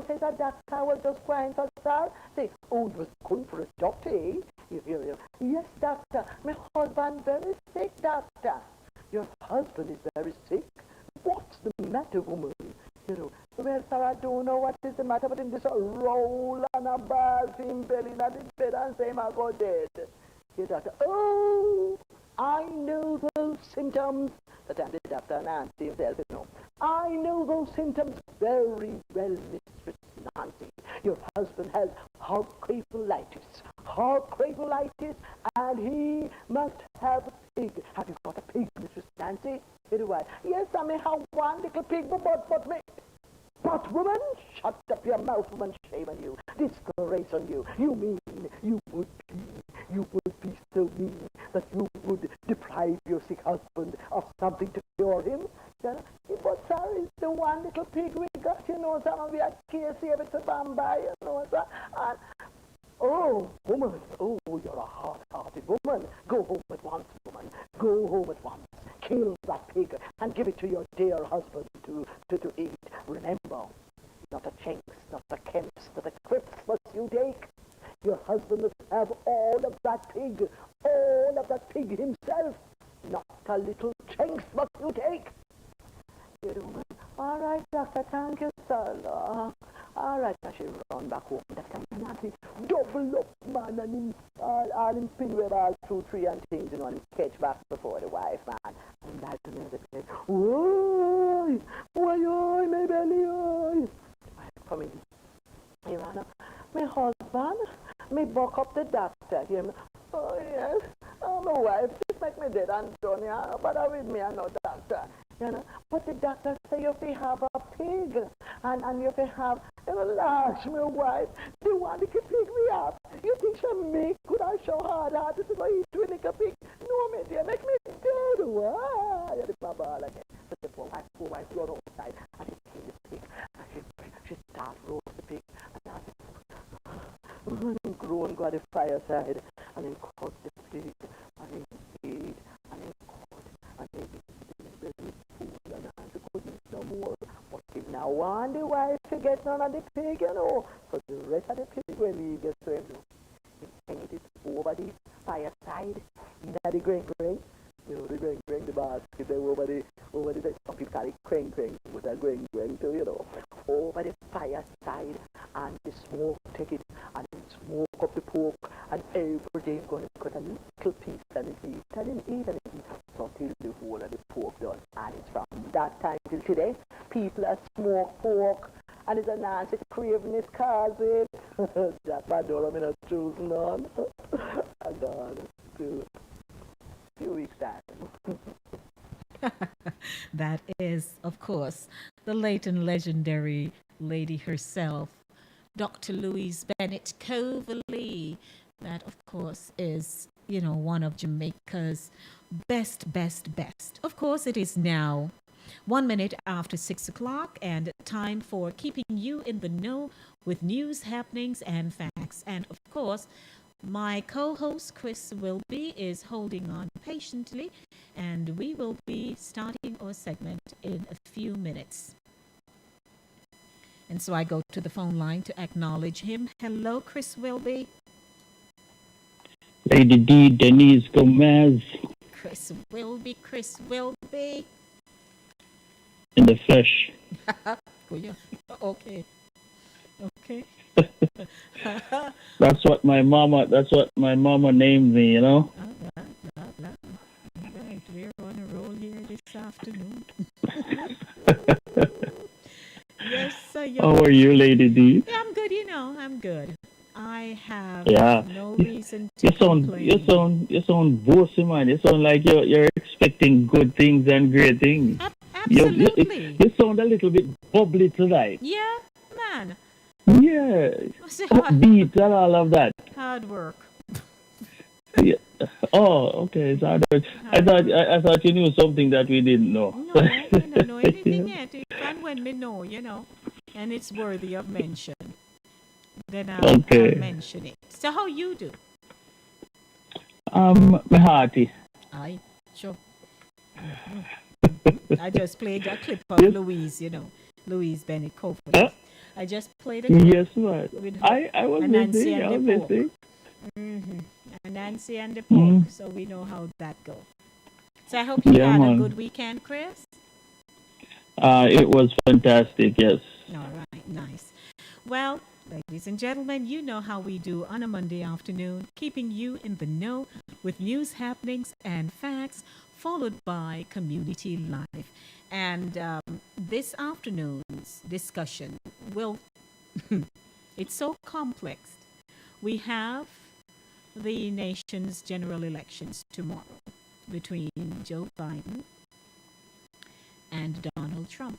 Says the doctor was just crying for sir. Say, oh, you was going for a doctor, eh? Yes, doctor. My husband very sick, doctor. Your husband is very sick? What's the matter, woman? Well, sir, I don't know what is the matter, but in this roll on a bar, him belly in the bed and say, I go dead. Here, doctor. Oh, I know those symptoms. That I'm the doctor Nancy himself, I know those symptoms very well, Mistress Nancy. Your husband has heart crapulitis, and he must have a pig. Have you got a pig, Mistress Nancy? Yes, I may have one little pig, but me. But, woman, shut up your mouth, woman, shame on you, disgrace on you. You mean you would be so mean that you would deprive your sick husband of something to cure him? But, sir, it's the one little pig we got, some of your case here to Bombay, sir. And, oh, woman, you're a hard-hearted woman. Go home at once, woman. Go home at once. Kill that pig and give it to your dear husband to eat. Remember, not the Chinks, not the Kemps, not the Crips must you take. Your husband must have all of that pig himself. Not a little Chinks must you take. All right, doctor, thank you, sir. All right, I should run back home. That kind of nasty double up, man, and him, all him pin with all 2, 3 and things, and catch back before the wife, man. And that's the music. Oi, my belly, oi. Come in. Here, Anna. My husband, me buck up the doctor here. Oh, yes. Oh, my wife, just make me dead, Antonia. But I with me, I know doctor. You know, but the doctor say you fi have a pig, and you fi have, you know, lash my wife. They want to pig me up. You think she make could I show hard to go eat with a pig? No, me dear, make me dead. Why? You my ball again. But the poor wife run outside and she kill the pig. And she start roast the pig. And then grown go to the fireside and then cut the pig and then eat and then cut and then eat food and she couldn't eat no more. But if now one the wife to get none of the pig, you know, because the rest of the pig will leave the same. He paint it over the fireside in the grain. You know, the grain, the basket there over the some people call it crane, with a grain too, you know, over the fireside, and the smoke take it and smoke up the pork, and every day going to cut a little piece and eat and eat so till the whole of the pork done. And it's from that time till today, people are smoke pork, and it's a nasty craveness cause it. Jack my door, I'm not choosing none. I got it. Few weeks time. That is, of course, the late and legendary lady herself, Dr. Louise Bennett Coverley. That, of course, is, you know, one of Jamaica's best. Of course, it is now 1 minute after 6 o'clock and time for keeping you in the know with news, happenings, and facts. And, of course, my co-host Chris Wilby is holding on patiently, and we will be starting our segment in a few minutes. And so I go to the phone line to acknowledge him. Hello, Chris Wilby. Lady D, Denise Gomez. Chris Wilby. In the flesh. Oh, yeah. Okay. That's what my mama named me, you know. Right, we're on a roll here this afternoon. Yes, sir. How are you, Lady D? Yeah, I'm good. You know, I'm good. I have no reason to You complain. sound bossy, man. You sound like you're expecting good things and great things. Absolutely. You sound a little bit bubbly tonight. Yeah, man. Yeah. Upbeat and all of that. Hard work. Yeah. Oh, okay. So I thought you knew something that we didn't know. No, I don't know anything yet. And when we know, you know, and it's worthy of mention, then I'll mention it. So how you do? My hearty. Aye, sure. I just played a clip of Louise, you know, Louise Bennett Copeland. I just played a clip. Yes, ma'am. With I was Nancy listening. and the pork. And Nancy and the pork. So we know how that goes. So I hope you had a good weekend, Chris. It was fantastic. Yes. All right, nice. Well, ladies and gentlemen, you know how we do on a Monday afternoon, keeping you in the know with news, happenings, and facts, followed by community life. And this afternoon's discussion will, it's so complex. We have the nation's general elections tomorrow between Joe Biden and Donald Trump.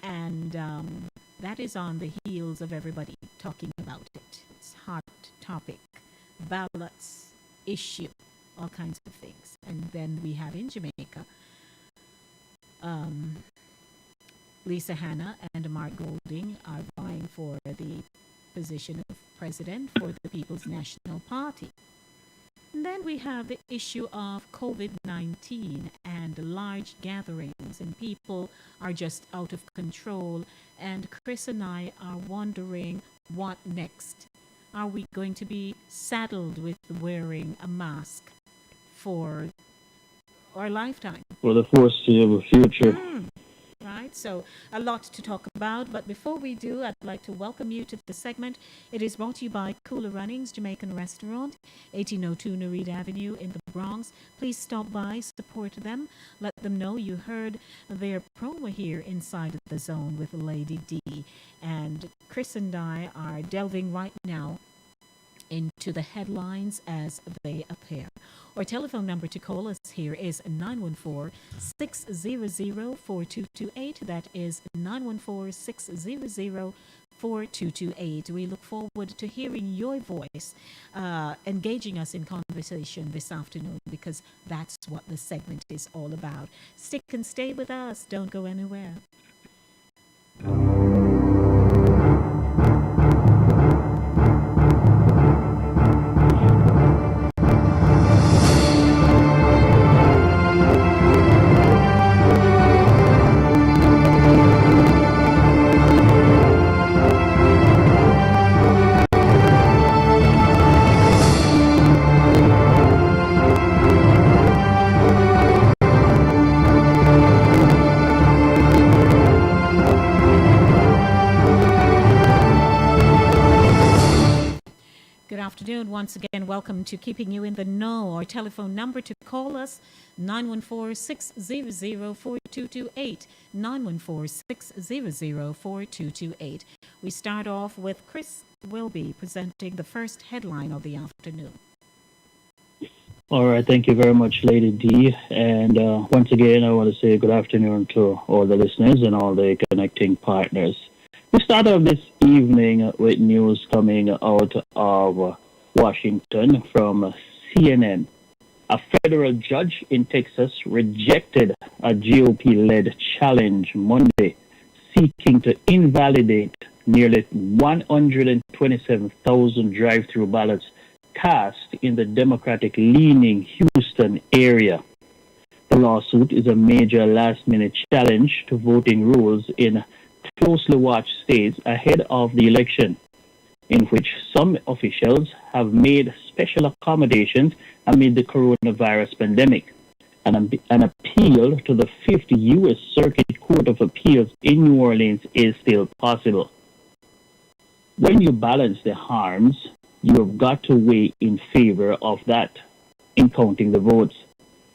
And that is on the heels of everybody talking about it. It's hot topic, ballots, issue, all kinds of things. And then we have in Jamaica, Lisa Hanna and Mark Golding are vying for the position of president for the People's National Party. And then we have the issue of COVID-19 and large gatherings, and people are just out of control. And Chris and I are wondering what next. Are we going to be saddled with wearing a mask for our lifetime? For the foreseeable future. Right, so a lot to talk about, but before we do, I'd like to welcome you to the segment. It is brought to you by Cooler Runnings Jamaican Restaurant, 1802 Nereid Avenue in the Bronx. Please stop by, support them, let them know you heard their promo here inside the zone with Lady D. And Chris and I are delving right now into the headlines as they appear. Our telephone number to call us here is 914-600-4228. That is 914-600-4228. We look forward to hearing your voice, engaging us in conversation this afternoon, because that's what the segment is all about. Stick and stay with us. Don't go anywhere. Once again, welcome to Keeping You in the Know. Our telephone number to call us, 914-600-4228, 914-600-4228. We start off with Chris Wilby presenting the first headline of the afternoon. All right, thank you very much, Lady D. And once again, I want to say good afternoon to all the listeners and all the connecting partners. We start off this evening with news coming out of Washington from CNN. A federal judge in Texas rejected a GOP-led challenge Monday seeking to invalidate nearly 127,000 drive-through ballots cast in the Democratic-leaning Houston area. The lawsuit is a major last-minute challenge to voting rules in closely watched states ahead of the election, in which some officials have made special accommodations amid the coronavirus pandemic. An appeal to the Fifth U.S. Circuit Court of Appeals in New Orleans is still possible. When you balance the harms, you have got to weigh in favor of that in counting the votes.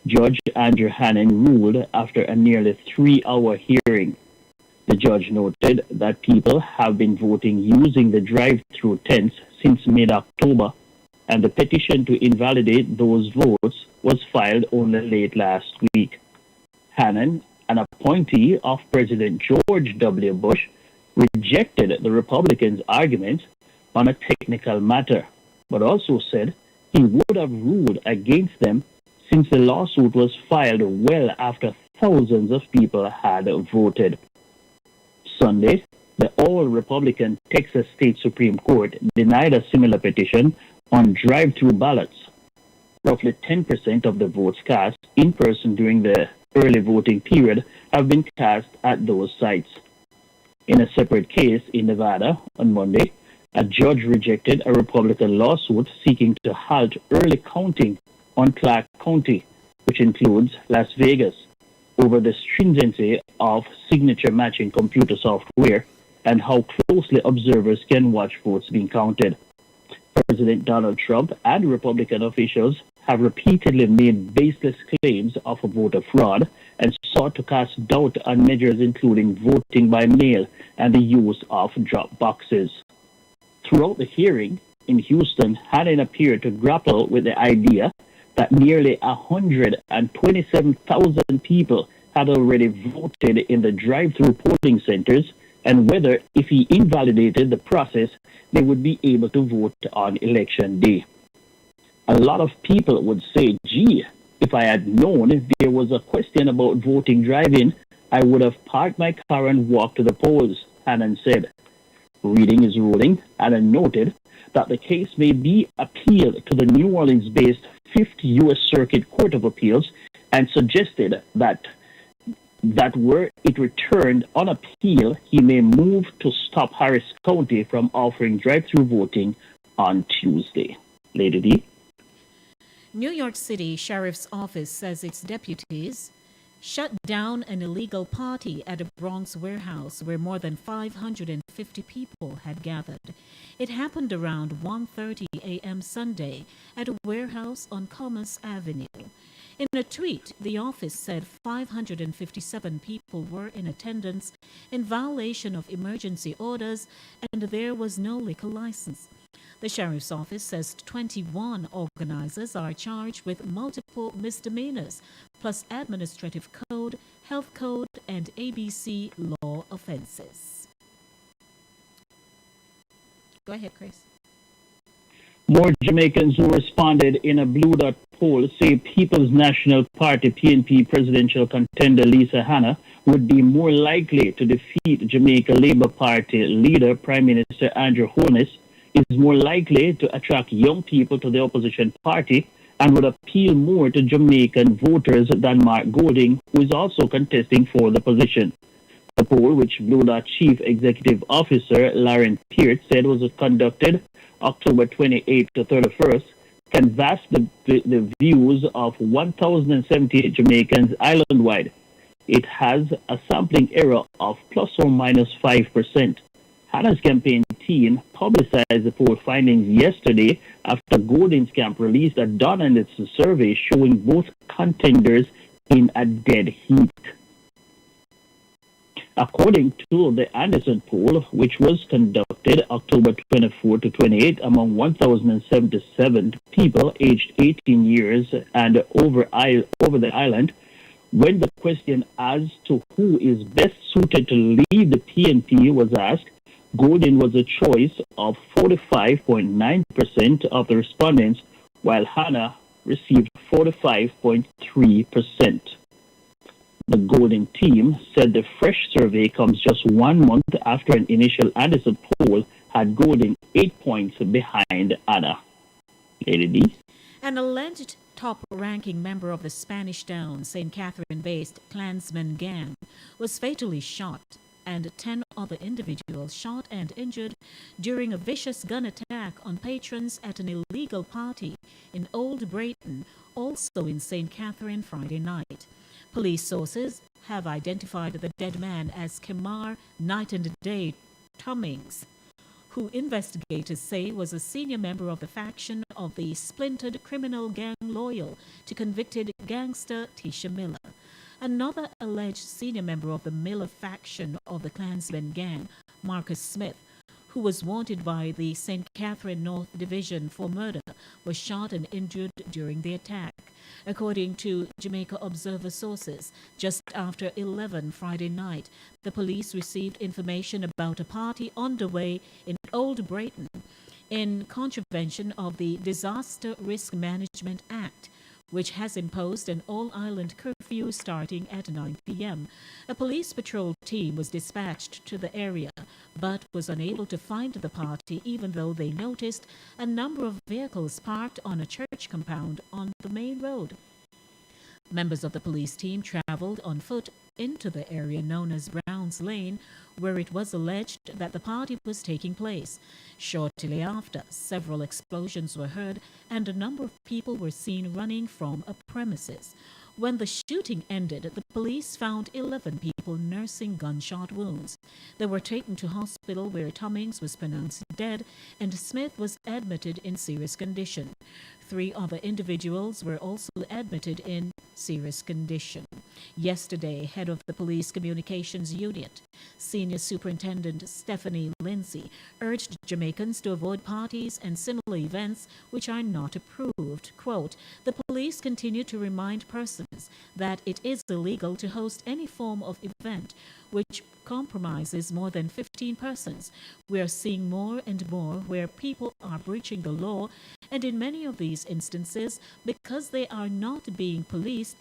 Judge Andrew Hannon ruled after a nearly 3-hour hearing. The judge noted that people have been voting using the drive-through tents since mid-October, and the petition to invalidate those votes was filed only late last week. Hannon, an appointee of President George W. Bush, rejected the Republicans' argument on a technical matter, but also said he would have ruled against them since the lawsuit was filed well after thousands of people had voted. Sunday, the all-Republican Texas State Supreme Court denied a similar petition on drive-through ballots. Roughly 10% of the votes cast in person during the early voting period have been cast at those sites. In a separate case in Nevada on Monday, a judge rejected a Republican lawsuit seeking to halt early counting on Clark County, which includes Las Vegas, over the stringency of signature matching computer software and how closely observers can watch votes being counted. President Donald Trump and Republican officials have repeatedly made baseless claims of voter fraud and sought to cast doubt on measures including voting by mail and the use of drop boxes. Throughout the hearing in Houston, Hannon appeared to grapple with the idea that nearly 127,000 people had already voted in the drive-through polling centers, and whether, if he invalidated the process, they would be able to vote on election day. A lot of people would say, gee, if I had known there was a question about voting drive-in, I would have parked my car and walked to the polls, Hannon said. Reading his ruling, Hannon noted that the case may be appealed to the New Orleans-based Fifth U.S. Circuit Court of Appeals and suggested that were it returned on appeal, he may move to stop Harris County from offering drive-through voting on Tuesday. Lady D. New York City Sheriff's Office says its deputies shut down an illegal party at a Bronx warehouse where more than 550 people had gathered. It happened around 1:30 a.m. Sunday at a warehouse on Commerce Avenue. In a tweet, the office said 557 people were in attendance in violation of emergency orders and there was no liquor license. The sheriff's office says 21 organizers are charged with multiple misdemeanors, plus administrative code, health code, and ABC law offenses. Go ahead, Chris. More Jamaicans who responded in a Blue Dot poll say People's National Party PNP presidential contender Lisa Hanna would be more likely to defeat Jamaica Labour Party leader Prime Minister Andrew Holness, is more likely to attract young people to the opposition party, and would appeal more to Jamaican voters than Mark Golding, who is also contesting for the position. The poll, which Blue Dot Chief Executive Officer Lauren Peart said was conducted October 28th to 31st, canvassed the views of 1,078 Jamaicans island-wide. It has a sampling error of plus or minus 5%. Hannah's campaign team publicized the poll findings yesterday after Golding's camp released a dawn and its survey showing both contenders in a dead heat. According to the Anderson poll, which was conducted October 24 to 28 among 1,077 people aged 18 years and over the island, when the question as to who is best suited to lead the PNP was asked, Golding was a choice of 45.9% of the respondents, while Hannah received 45.3%. The Golding team said the fresh survey comes just 1 month after an initial Anderson poll had Golding 8 points behind Anna. Lady D. An alleged top-ranking member of the Spanish Town, St. Catherine-based Klansman gang was fatally shot, and 10 other individuals shot and injured during a vicious gun attack on patrons at an illegal party in Old Brayton, also in St. Catherine, Friday night. Police sources have identified the dead man as Kemar Night and Day Tummings, who investigators say was a senior member of the faction of the splintered criminal gang loyal to convicted gangster Tisha Miller. Another alleged senior member of the Miller faction of the Klansman gang, Marcus Smith, who was wanted by the St. Catherine North Division for murder, was shot and injured during the attack. According to Jamaica Observer sources, just after 11 Friday night, the police received information about a party underway in Old Brayton in contravention of the Disaster Risk Management Act, which has imposed an all-island curfew starting at 9 p.m. A police patrol team was dispatched to the area, but was unable to find the party even though they noticed a number of vehicles parked on a church compound on the main road. Members of the police team traveled on foot into the area known as Brown's Lane, where it was alleged that the party was taking place. Shortly after, several explosions were heard and a number of people were seen running from a premises. When the shooting ended, the police found 11 people nursing gunshot wounds. They were taken to hospital where Tummings was pronounced dead and Smith was admitted in serious condition. 3 other individuals were also admitted in serious condition. Yesterday, head of the Police Communications Unit, Senior Superintendent Stephanie Lindsay, urged Jamaicans to avoid parties and similar events which are not approved. Quote, "The police continue to remind persons that it is illegal to host any form of event which compromises more than 15 persons. We are seeing more and more where people are breaching the law, and in many of these instances, because they are not being policed,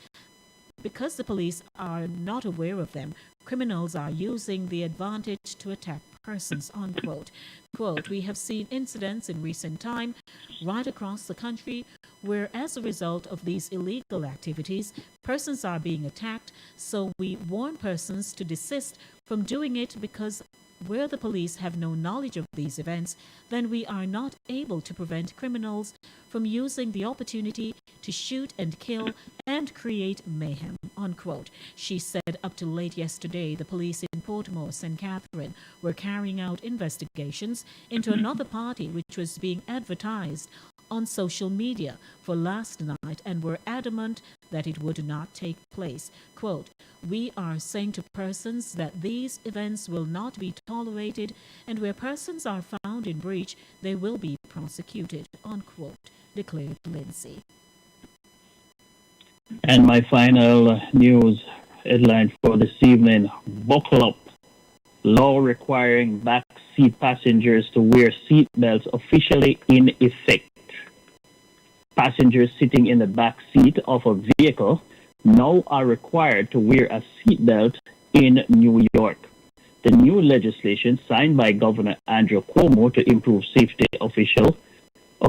because the police are not aware of them, criminals are using the advantage to attack persons," unquote. Quote, "We have seen incidents in recent time right across the country where as a result of these illegal activities, persons are being attacked, so we warn persons to desist from doing it because where the police have no knowledge of these events, then we are not able to prevent criminals from using the opportunity to shoot and kill and create mayhem," unquote. She said up to late yesterday, the police in Portmore, St. Catherine, were carrying out investigations into another party which was being advertised on social media for last night night and were adamant that it would not take place. Quote, "We are saying to persons that these events will not be tolerated, and where persons are found in breach, they will be prosecuted," unquote, declared Lindsay. And my final news headline for this evening: buckle up. Law requiring backseat passengers to wear seatbelts officially in effect. Passengers sitting in the back seat of a vehicle now are required to wear a seatbelt in New York. The new legislation signed by Governor Andrew Cuomo to improve safety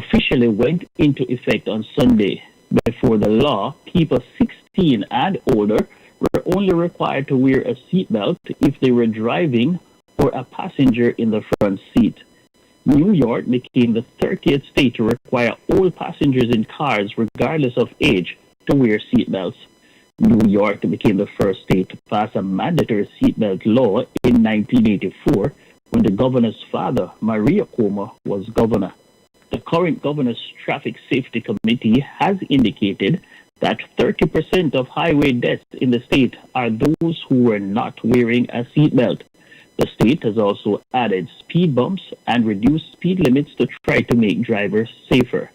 officially went into effect on Sunday. Before the law, people 16 and older were only required to wear a seatbelt if they were driving or a passenger in the front seat. New York became the 30th state to require all passengers in cars, regardless of age, to wear seatbelts. New York became the first state to pass a mandatory seatbelt law in 1984 when the governor's father, Maria Cuomo, was governor. The current governor's Traffic Safety Committee has indicated that 30% of highway deaths in the state are those who were not wearing a seatbelt. The state has also added speed bumps and reduced speed limits to try to make driving safer.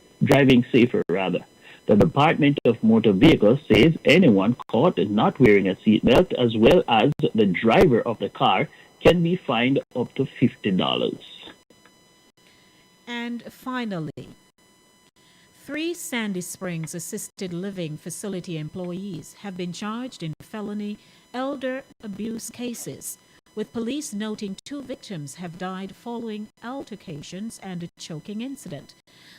The Department of Motor Vehicles says anyone caught not wearing a seatbelt, as well as the driver of the car, can be fined up to $50. And finally, 3 Sandy Springs assisted living facility employees have been charged in felony elder abuse cases, with police noting 2 victims have died following altercations and a choking incident.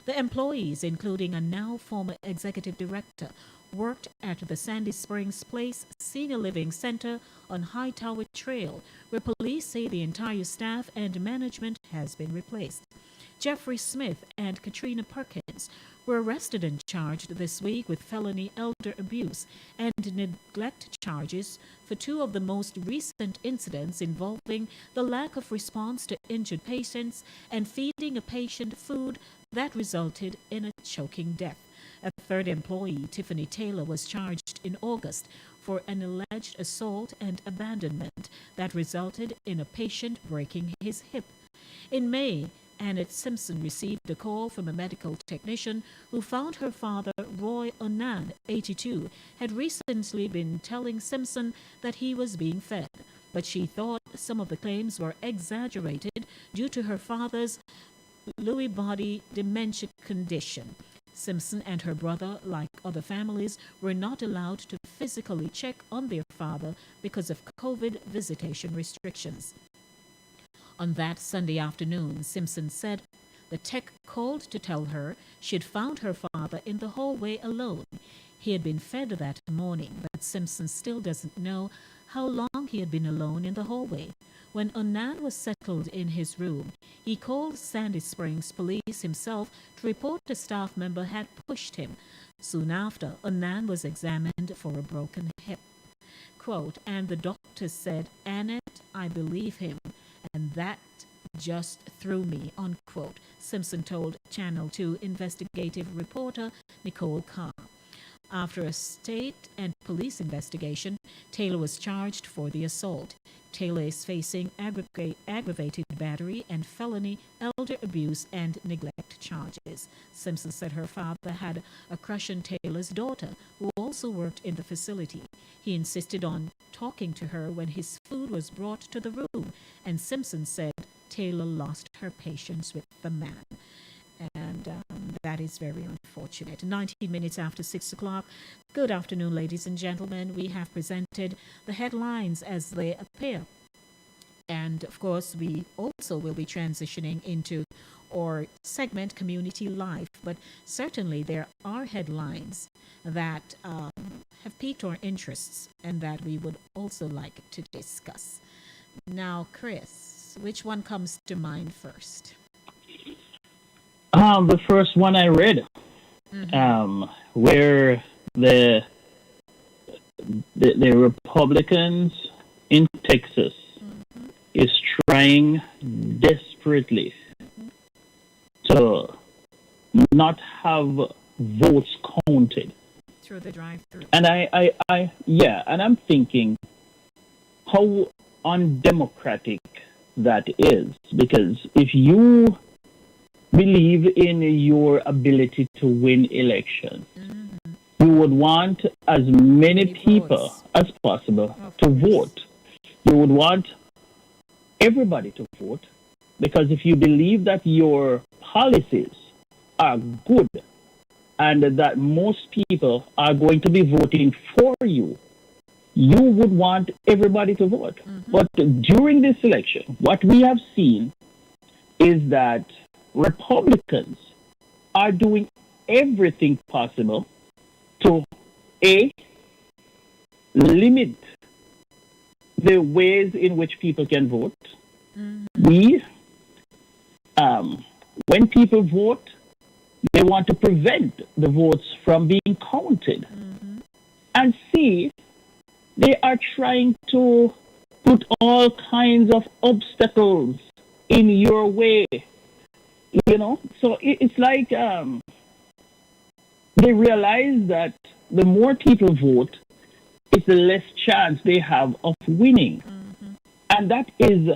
The employees, including a now former executive director, worked at the Sandy Springs Place Senior Living Center on Hightower Trail, where police say the entire staff and management has been replaced. Jeffrey Smith and Katrina Perkins were arrested and charged this week with felony elder abuse and neglect charges for 2 of the most recent incidents involving the lack of response to injured patients and feeding a patient food that resulted in a choking death. A 3rd employee, Tiffany Taylor, was charged in August for an alleged assault and abandonment that resulted in a patient breaking his hip. In May, Annette Simpson received a call from a medical technician who found her father, Roy Onan, 82, had recently been telling Simpson that he was being fed, but she thought some of the claims were exaggerated due to her father's Lewy body dementia condition. Simpson and her brother, like other families, were not allowed to physically check on their father because of COVID visitation restrictions. On that Sunday afternoon, Simpson said the tech called to tell her she had found her father in the hallway alone. He had been fed that morning, but Simpson still doesn't know how long he had been alone in the hallway. When Onan was settled in his room, he called Sandy Springs police himself to report a staff member had pushed him. Soon after, Onan was examined for a broken hip. Quote, "And the doctor said, 'Annette, I believe him,' and that just threw me," unquote, Simpson told Channel 2 investigative reporter Nicole Carr. After a state and police investigation, Taylor was charged for the assault. Taylor is facing aggravated battery and felony elder abuse and neglect charges. Simpson said her father had a crush on Taylor's daughter, who also worked in the facility. He insisted on talking to her when his food was brought to the room, and Simpson said Taylor lost her patience with the man. And that is very unfortunate. 19 minutes after 6 o'clock. Good afternoon, ladies and gentlemen. We have presented the headlines as they appear. And, of course, we also will be transitioning into our segment, Community Life. But certainly there are headlines that have piqued our interests and that we would also like to discuss. Now, Chris, which one comes to mind first? The first one I read, where the Republicans in Texas is trying desperately to not have votes counted. Through the drive-through. And and I'm thinking how undemocratic that is, because if you believe in your ability to win elections, you would want as many people as possible to vote. You would want everybody to vote, because if you believe that your policies are good and that most people are going to be voting for you, you would want everybody to vote. But during this election, what we have seen is that Republicans are doing everything possible to limit the ways in which people can vote. When people vote, they want to prevent the votes from being counted. And C, they are trying to put all kinds of obstacles in your way. You know, so it's like they realize that the more people vote, it's the less chance they have of winning. And that is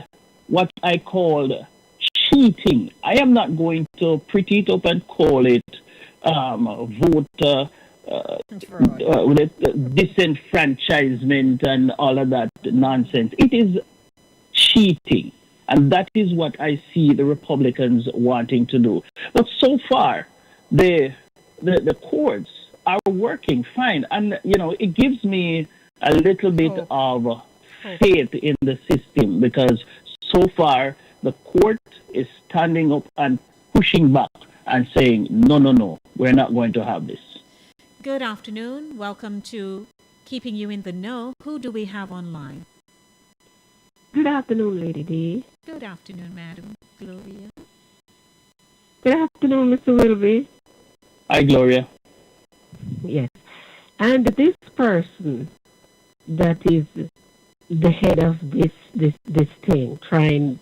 what I call cheating. I am not going to pretty it up and call it vote disenfranchisement and all of that nonsense. It is cheating. And that is what I see the Republicans wanting to do. But so far, the courts are working fine. And, you know, it gives me a little bit of faith in the system, because so far the court is standing up and pushing back and saying, no, we're not going to have this. Good afternoon. Welcome to Keeping You in the Know. Who do we have online? Good afternoon, Lady D. Good afternoon, Madam Gloria. Good afternoon, Mr. Wilby. Hi, Gloria. Yes. And this person that is the head of this thing, trying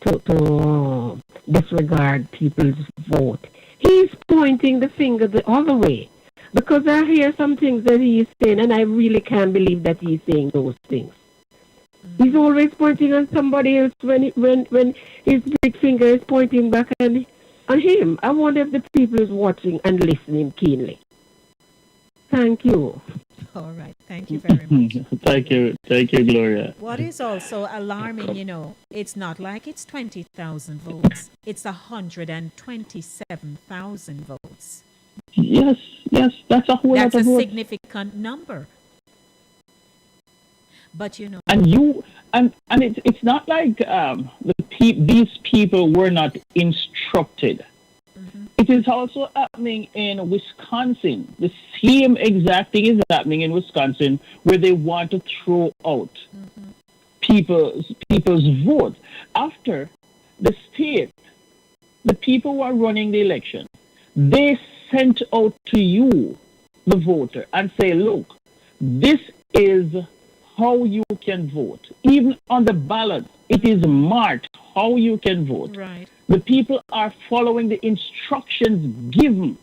to disregard people's vote, he's pointing the finger the other way. Because I hear some things that he is saying, and I really can't believe that he's saying those things. He's always pointing on somebody else when his big finger is pointing back on him. I wonder if the people is watching and listening keenly. Thank you. All right. Thank you very much. Thank you, Gloria. What is also alarming, you know, it's not like it's 20,000 votes. It's 127,000 votes. Yes, that's a whole lot of That's a votes. significant number. But you know, And it's not like these people were not instructed. It is also happening in Wisconsin. The same exact thing is happening in Wisconsin, where they want to throw out people's vote. After the state, the people who are running the election, they sent out to you, the voter, and say, look, this is how you can vote. Even on the ballot, it is marked how you can vote. Right. The people are following the instructions given.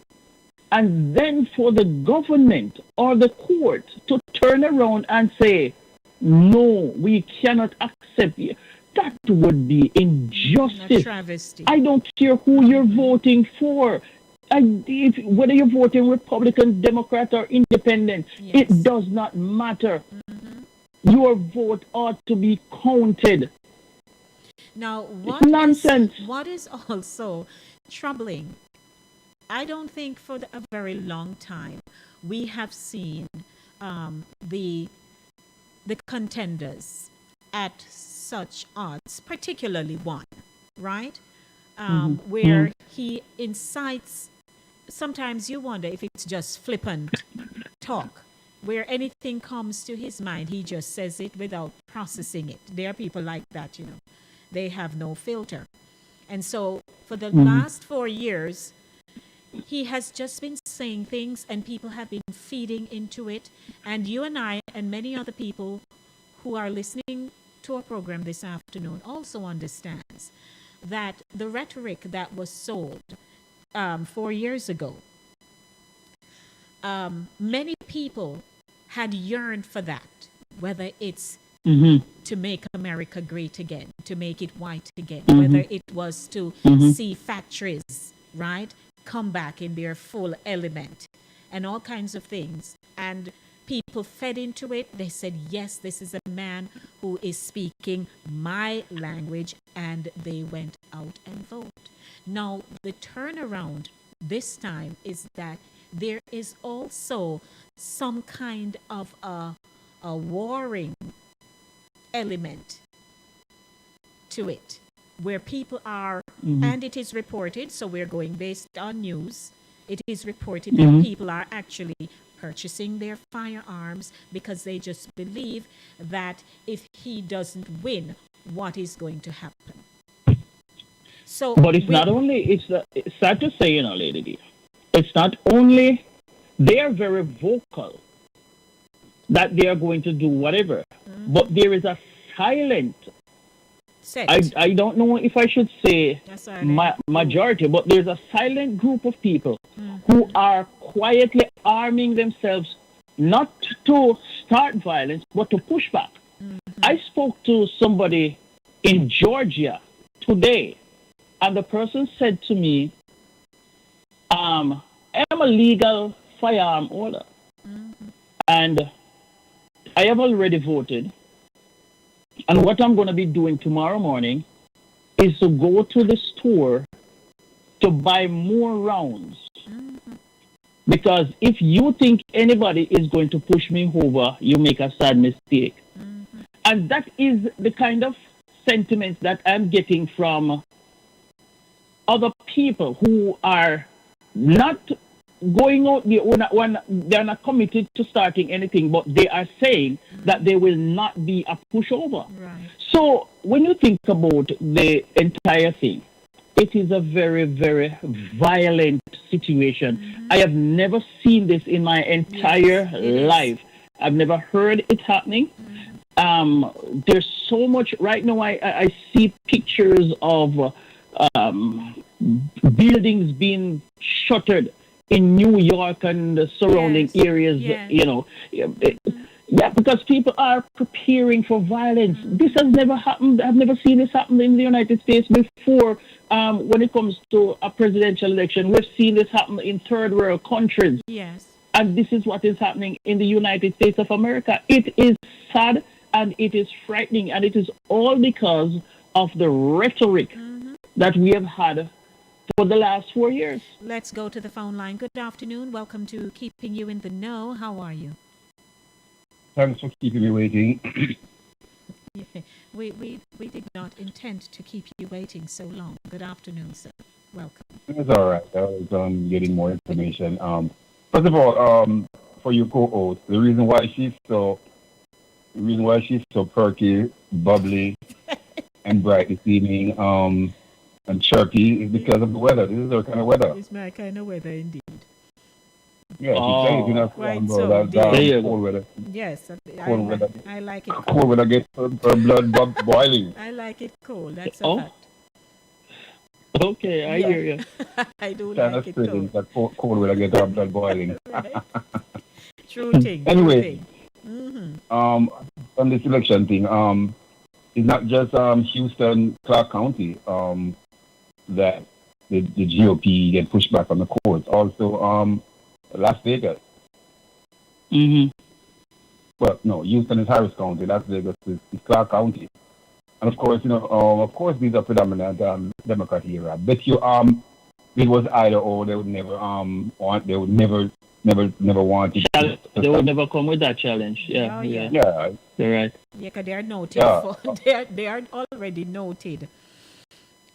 And then for the government or the court to turn around and say, no, we cannot accept you, that would be injustice. A travesty. I don't care who you're voting for. Whether you're voting Republican, Democrat, or Independent, it does not matter. Your vote ought to be counted. Now, nonsense. What is also troubling, I don't think for a very long time we have seen the contenders at such odds, particularly one, right? Where he incites, sometimes you wonder if it's just flippant talk, where anything comes to his mind, he just says it without processing it. There are people like that, you know. They have no filter. And so for the last 4 years, he has just been saying things and people have been feeding into it. And you and I and many other people who are listening to our program this afternoon also understands that the rhetoric that was sold 4 years ago many people had yearned for that, whether it's to make America great again, to make it white again, whether it was to see factories, right, come back in their full element and all kinds of things. And people fed into it. They said, yes, this is a man who is speaking my language, and they went out and voted. Now, the turnaround this time is that there is also some kind of a warring element to it, where people are, and it is reported, so we're going based on news, it is reported that people are actually purchasing their firearms because they just believe that if he doesn't win, what is going to happen? So, but it's not only, it's sad to say, Lady D, it's not only, they are very vocal that they are going to do whatever, but there is a silent, I don't know if I should say majority, but there's a silent group of people who are quietly arming themselves not to start violence, but to push back. I spoke to somebody in Georgia today, and the person said to me, I'm a legal firearm holder, and I have already voted. And what I'm going to be doing tomorrow morning is to go to the store to buy more rounds. Because if you think anybody is going to push me over, you make a sad mistake. And that is the kind of sentiments that I'm getting from other people who are not going out there when they're not committed to starting anything, but they are saying that there will not be a pushover. Right. So when you think about the entire thing, it is a very, very violent situation. I have never seen this in my entire life. I've never heard it happening. There's so much right now. I see pictures of buildings being shuttered in New York and the surrounding areas, because people are preparing for violence. This has never happened. I've never seen this happen in the United States before. When it comes to a presidential election, we've seen this happen in third world countries. Yes. And this is what is happening in the United States of America. It is sad and it is frightening, and it is all because of the rhetoric that we have had for the last 4 years. Let's go to the phone line. Good afternoon. Welcome to Keeping You in the Know. How are you? Thanks for keeping me waiting. We did not intend to keep you waiting so long. Good afternoon, sir. Welcome. It's all right. I was getting more information. First of all, for your co-host, the reason why she's so perky, bubbly, and bright this evening, and chirpy is because of the weather. This is our kind of weather. It's my kind of weather, indeed. Yeah, she's saying Quite so. so, That's cold weather. Yes, Cold weather. I like it cold. Cold weather gets her blood boiling. I like it cold. That's a fact. Okay, I hear you. I do Kind like of it strange cold. that cold weather gets her blood boiling. True thing. Anyway, Mm-hmm. on this election thing, it's not just Houston, Clark County that the GOP get pushed back on the courts. Also, Las Vegas. Well, no, Houston is Harris County. Las Vegas is Clark County. And of course, these are predominant Democrat here. I bet you, it was either or. They would never want. They would never want it. They would never come with that challenge. Yeah, Yeah. You're right. Yeah, because they are noted. Yeah. They are already noted.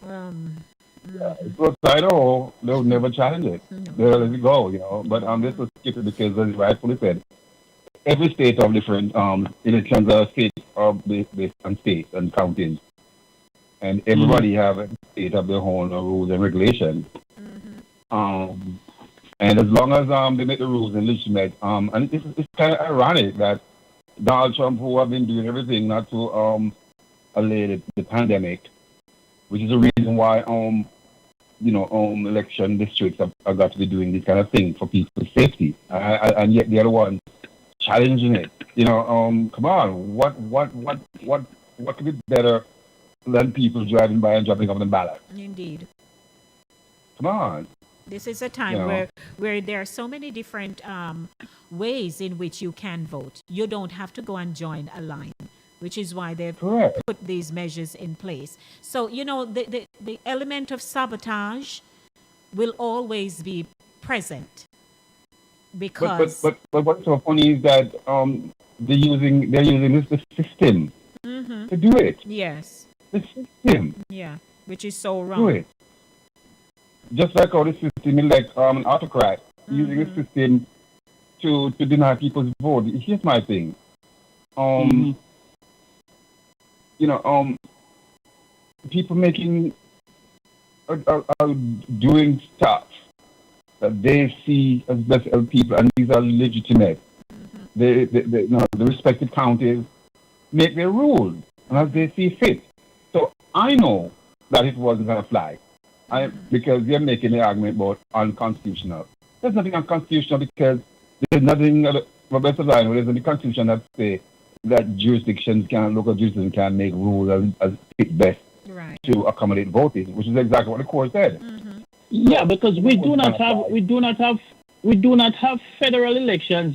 It was either or. They would never challenge it. They'll let it go, But this was skipped because, as rightfully said, every state have different elections are states are based on states and counties. And everybody have a state of their own rules and regulations. And as long as they make the rules legitimate, and it's kind of ironic that Donald Trump, who have been doing everything not to allay the pandemic, which is the reason why election districts have got to be doing this kind of thing for people's safety, and yet the other one challenging it. Come on, what could be better than people driving by and dropping off the ballot? Indeed. Come on. This is a time where there are so many different ways in which you can vote. You don't have to go and join a line, which is why they've put these measures in place. So, the element of sabotage will always be present. Because but what's so funny is that they're using the system to do it. Yes. The system. Yeah, which is so wrong. Do it. Just like how the system is like an autocrat using the system to deny people's vote. Here's my thing. People making are doing stuff that they see as best help people, and these are legitimate. The respective counties make their rules, and as they see fit. So I know that it wasn't going to fly, because they're making the argument about unconstitutional. There's nothing unconstitutional because there's nothing, for best of I know, there's in the Constitution that say that local jurisdictions can make rules as fit best to accommodate voting, which is exactly what the court said. Yeah, because we do not have federal elections,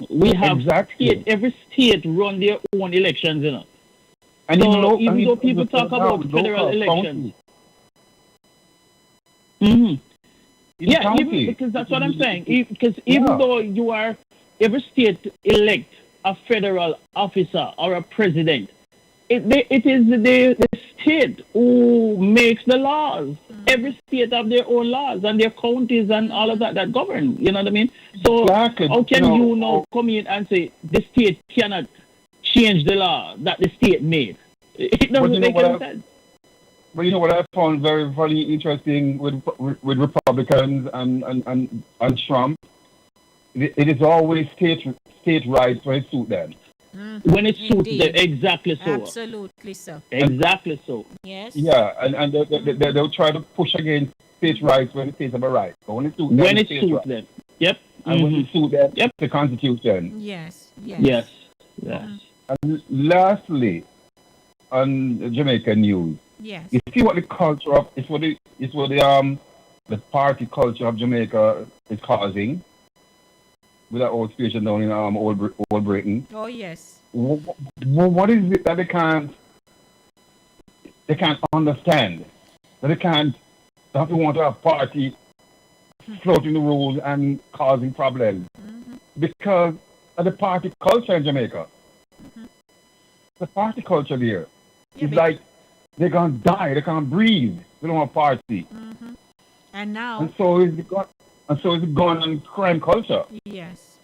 We have every state run their own elections, And so even though people talk about federal elections, because that's what I'm saying. Because even though every state elect a federal officer or a president, it is the state who makes the laws. Every state have their own laws and their counties and all of that govern. You know what I mean? So how can you now come in and say the state cannot change the law that the state made? It doesn't make any sense. But you know what I found very, very interesting with Republicans and Trump? It is always state rights when it suits them. When it suits them, exactly so. Absolutely so. Exactly so. Yes. Yeah, and they'll try to push against state rights when the states have a right. But when it suits them, when it suits them. Yep. And when it suits them, the Constitution. Yes. Yes. And lastly, on Jamaican news. Yes. You see what the culture of the party culture of Jamaica is causing with that old station down in Old Britain. Oh yes. What is it that they can't understand? That they have to want to have party floating the rules and causing problems because of the party culture in Jamaica. The party culture there. It's like they're gonna die. They can't breathe. They don't want party. And now. And so is the gun and crime culture. Yes.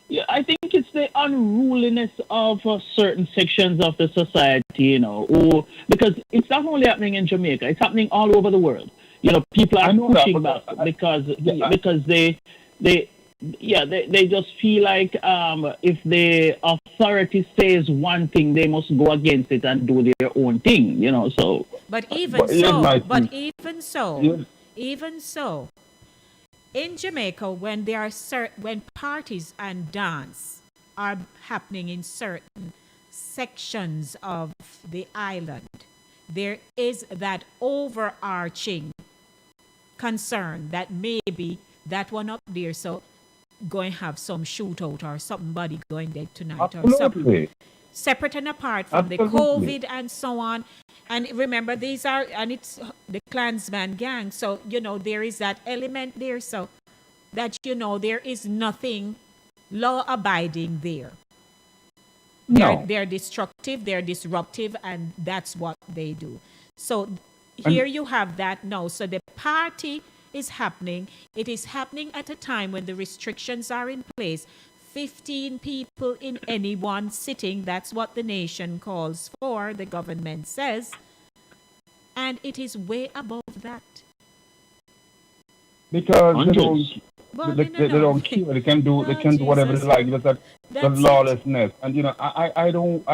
Yeah, I think it's the unruliness of certain sections of the society, because it's not only happening in Jamaica; it's happening all over the world. People are pushing back because they just feel like if the authority says one thing, they must go against it and do their own thing, So, but even so, in Jamaica, when when parties and dance are happening in certain sections of the island, there is that overarching concern that maybe that one up there so going to have some shootout or somebody going dead tonight or something. Separate and apart from the COVID and so on. And remember, it's the Klansman gang. So, there is that element there. So that, there is nothing law-abiding there. They're destructive, they're disruptive, and that's what they do. So here you have that now. So the party is happening. It is happening at a time when the restrictions are in place. 15 people in any one sitting. That's what the nation calls for, the government says. And it is way above that. Because they don't care. They can do whatever they like. That's the lawlessness. And I don't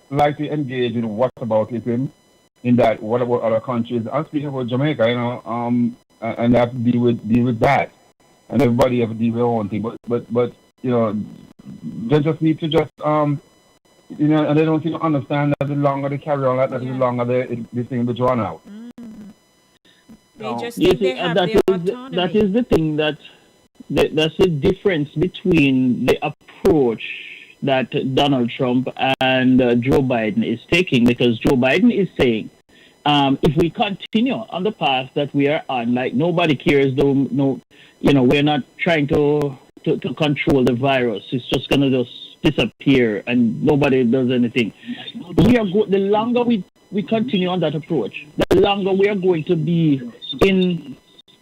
like to engage in whataboutism. in that what about other countries? I'm speaking about Jamaica, and they have to deal with that, and everybody have to deal with their own thing. But they just need to and they don't seem to understand that the longer they carry on like that, the longer this thing will be drawn out. They just think they have their autonomy. That is the thing that's the difference between the approach that Donald Trump and Joe Biden is taking, because Joe Biden is saying, if we continue on the path that we are on, like nobody cares, we're not trying to control the virus. It's just going to just disappear and nobody does anything. The longer we continue on that approach, the longer we are going to be in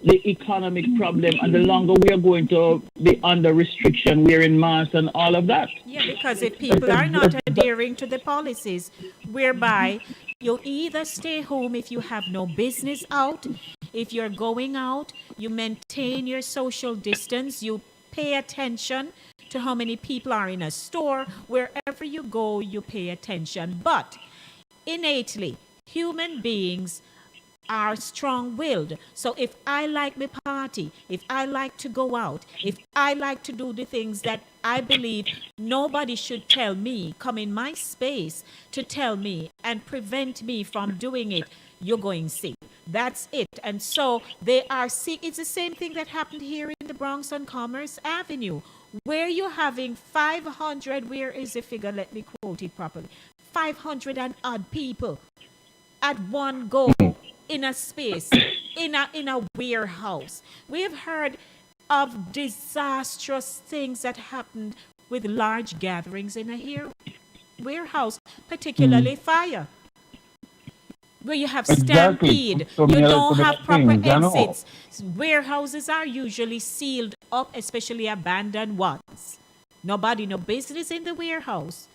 the economic problem, and the longer we are going to be under restriction, wearing masks and all of that. Yeah, because if people are not adhering to the policies, whereby you either stay home if you have no business out, if you're going out, you maintain your social distance, you pay attention to how many people are in a store, wherever you go, you pay attention. But innately, human beings are strong-willed. So if I like my party, if I like to go out, if I like to do the things that I believe nobody should tell me, come in my space to tell me and prevent me from doing it, you're going sick. That's it. And so they are sick. It's the same thing that happened here in the Bronx on Commerce Avenue, where you're having 500, where is the figure? Let me quote it properly. 500 and odd people at one go in a space, in a warehouse. We have heard of disastrous things that happened with large gatherings in a warehouse, particularly fire, where you have stampede, you don't have proper exits. Warehouses are usually sealed up, especially abandoned ones. Nobody, no business in the warehouse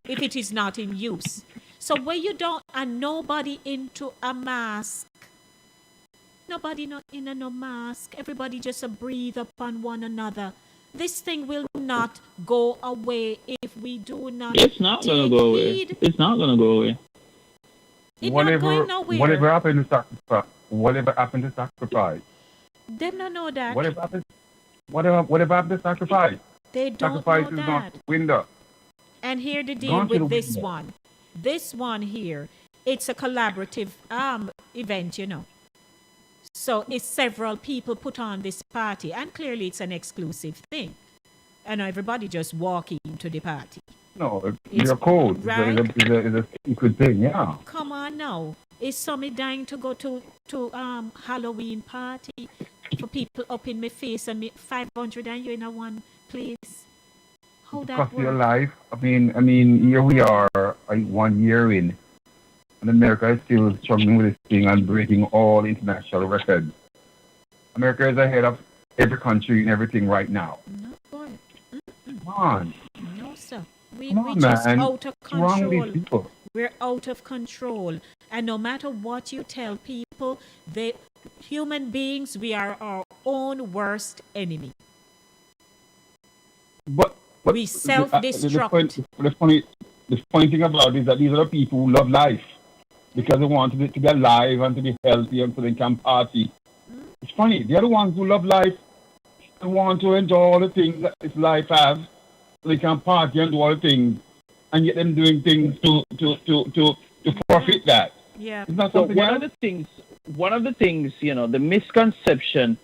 if it is not in use. So where you don't, and nobody into a mask. Nobody not in a no mask. Everybody just breathe upon one another. This thing will not go away if we do not. It's not going to go away. It's not going to go away. It's not going nowhere. Whatever happened to sacrifice? Whatever happened to sacrifice? Them don't know that. Whatever happened to sacrifice? They don't sacrifice know is that. not window. And here the deal with this one. This one here, it's a collaborative event, So it's several people put on this party, and clearly it's an exclusive thing. And everybody just walk into the party. No, it's a code. Right? It's a secret thing, yeah. Come on now. Is somebody dying to go to Halloween party for people up in my face and me 500 and you in a one place? How that Cost your work? life. I mean, here we are, 1 year in, and America is still struggling with this thing and breaking all international records. America is ahead of every country and everything right now. No, boy. Come on. No, sir. We Come on, just man. out of What's wrong with control. these people? We're out of control. And no matter what you tell people, human beings, we are our own worst enemy. But we self-destruct. The funny thing about it is that these are the people who love life because they want to be alive and to be healthy and so they can party. It's funny. They're the ones who love life and want to enjoy all the things that this life has so they can party and do all the things and yet them doing things to profit that. Yeah. Isn't that So something one else? of the things, the misconception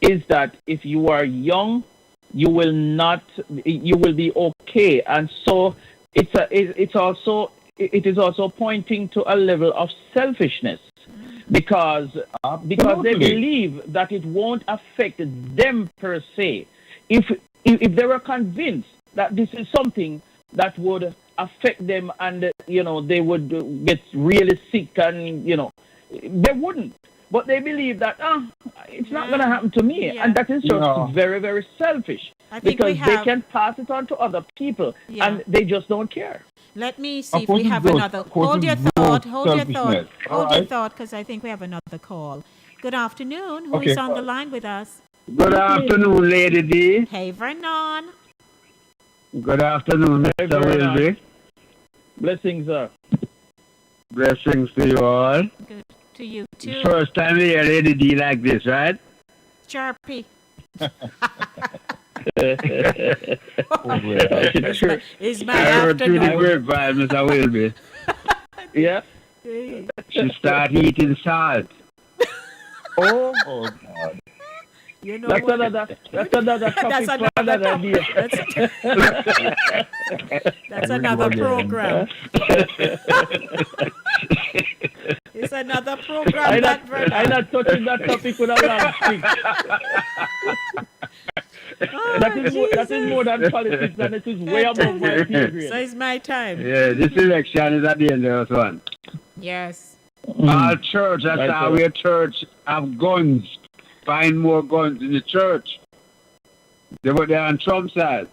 is that if you are young, you will be okay, and so it is also pointing to a level of selfishness because they believe that it won't affect them per se. If they were convinced that this is something that would affect them and they would get really sick and they wouldn't. But they believe that it's not going to happen to me, and that is just very, very selfish because they can pass it on to other people, and they just don't care. Let me see if we have another. Hold your thought, because I think we have another call. Good afternoon. Who is on the line with us? Good afternoon, Lady D. Hey, Vernon. Good afternoon, Mr. Wilby. Blessings, sir. Blessings to you all. Good to you too. First time we hear Lady D like this, right? Sharpie. It's my I heard through the afternoon. grapevine, Mr. Wilby. Yeah. She start eating salt. Oh, God. You know that's what? another topic for another day. That's another program. It's another program. I'm not touching that topic with a long stick. That is more than politics, and it is way above my pay grade. So it's my time. Yeah, this election is a dangerous one. Yes. Our church, that's Right, how sir. our church have guns. Find more guns in the church. They're on Trump's side.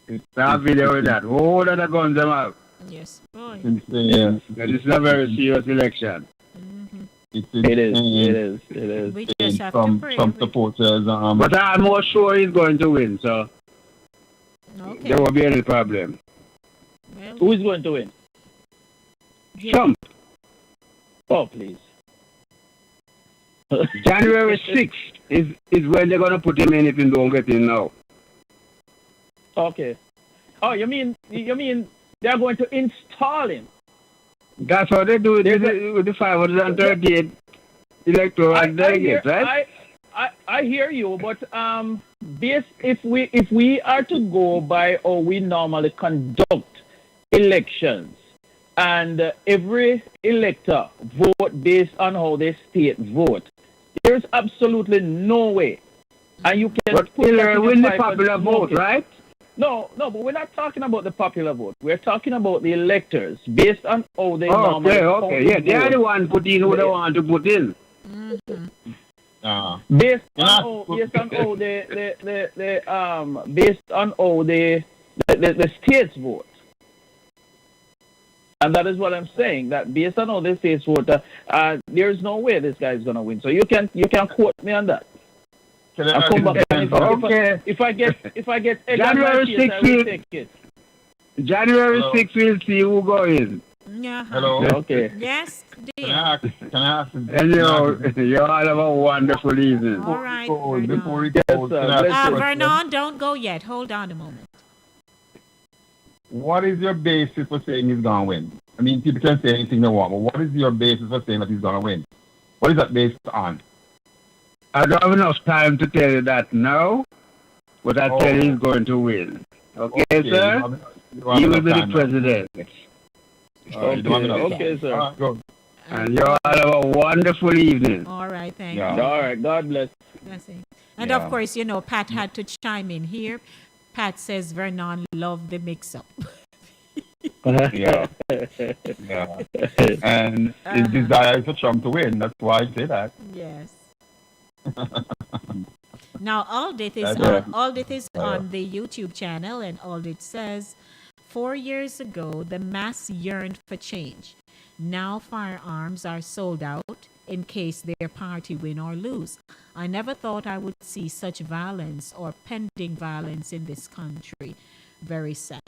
It's a video with that. Whole lot of guns them have. Yes. Boy. Yeah. This is a very serious election. It is. We just have to Some pray. supporters. But I'm more sure he's going to win, so Okay. there won't be any problem. Who is going to win? Trump. Oh, please. January 6th is when they're going to put him in if he don't get in now. Okay. Oh, you mean they're going to install him? That's what they do with the 538 electoral delegates, right? I hear you, but if we are to go by how we normally conduct elections, and every elector vote based on how their state vote, there's absolutely no way, and you can But put that Hillary in win the pipe and popular smoke vote, it. right? No, but we're not talking about the popular vote. We're talking about the electors based on how they normally Okay. Yeah, they are the one put in who they want to put in. Based on how the states vote. And that is what I'm saying. That based on how the states vote, there's no way this guy is gonna win. So you can quote me on that. I'll come back and if I get egg on my January face, I will 16th. take it. January 6th, we'll see who goes. Yeah. Hello. Okay. Yes, dear. Can I ask? And you all have a wonderful evening. All right. Before we go, can I ask you a question? Vernon, don't go yet. Hold on a moment. What is your basis for saying he's going to win? I mean, people can say anything they want, but what is your basis for saying that he's going to win? What is that based on? I don't have enough time to tell you that now, but I tell you he's going to win. Okay, sir? He will be the president. Okay, sir. All right, go. And you all have a wonderful evening. All right, thank All you. right, God bless. That's it. And Yeah. of course, Pat had to chime in here. Pat says Vernon loved the mix-up. Yeah. And his desire is for Trump to win. That's why I say that. Yes. Now, Aldith is That's on, right. Aldith is on the YouTube channel, and Aldith says, 4 years ago, the mass yearned for change. Now firearms are sold out in case their party win or lose. I never thought I would see such violence or pending violence in this country. Very sad.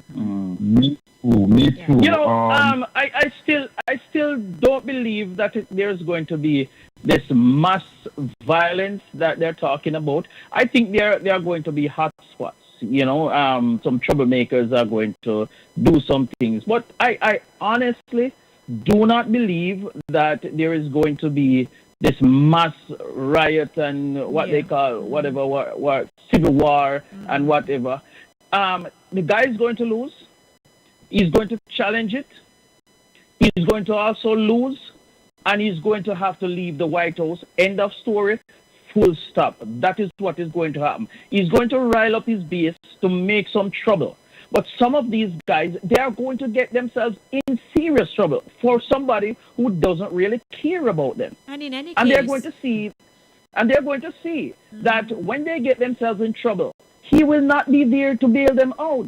Me too. I still don't believe that there's going to be this mass violence that they're talking about. I think there are going to be hotspots. Some troublemakers are going to do some things, but I honestly do not believe that there is going to be this mass riot and what they call whatever civil war and whatever. The guy is going to lose. He's going to challenge it. He's going to also lose, and he's going to have to leave the White House. End of story. Full stop. That is what is going to happen. He's going to rile up his base to make some trouble. But some of these guys, they are going to get themselves in serious trouble for somebody who doesn't really care about them. And in any And case, they're going to see that when they get themselves in trouble, he will not be there to bail them out.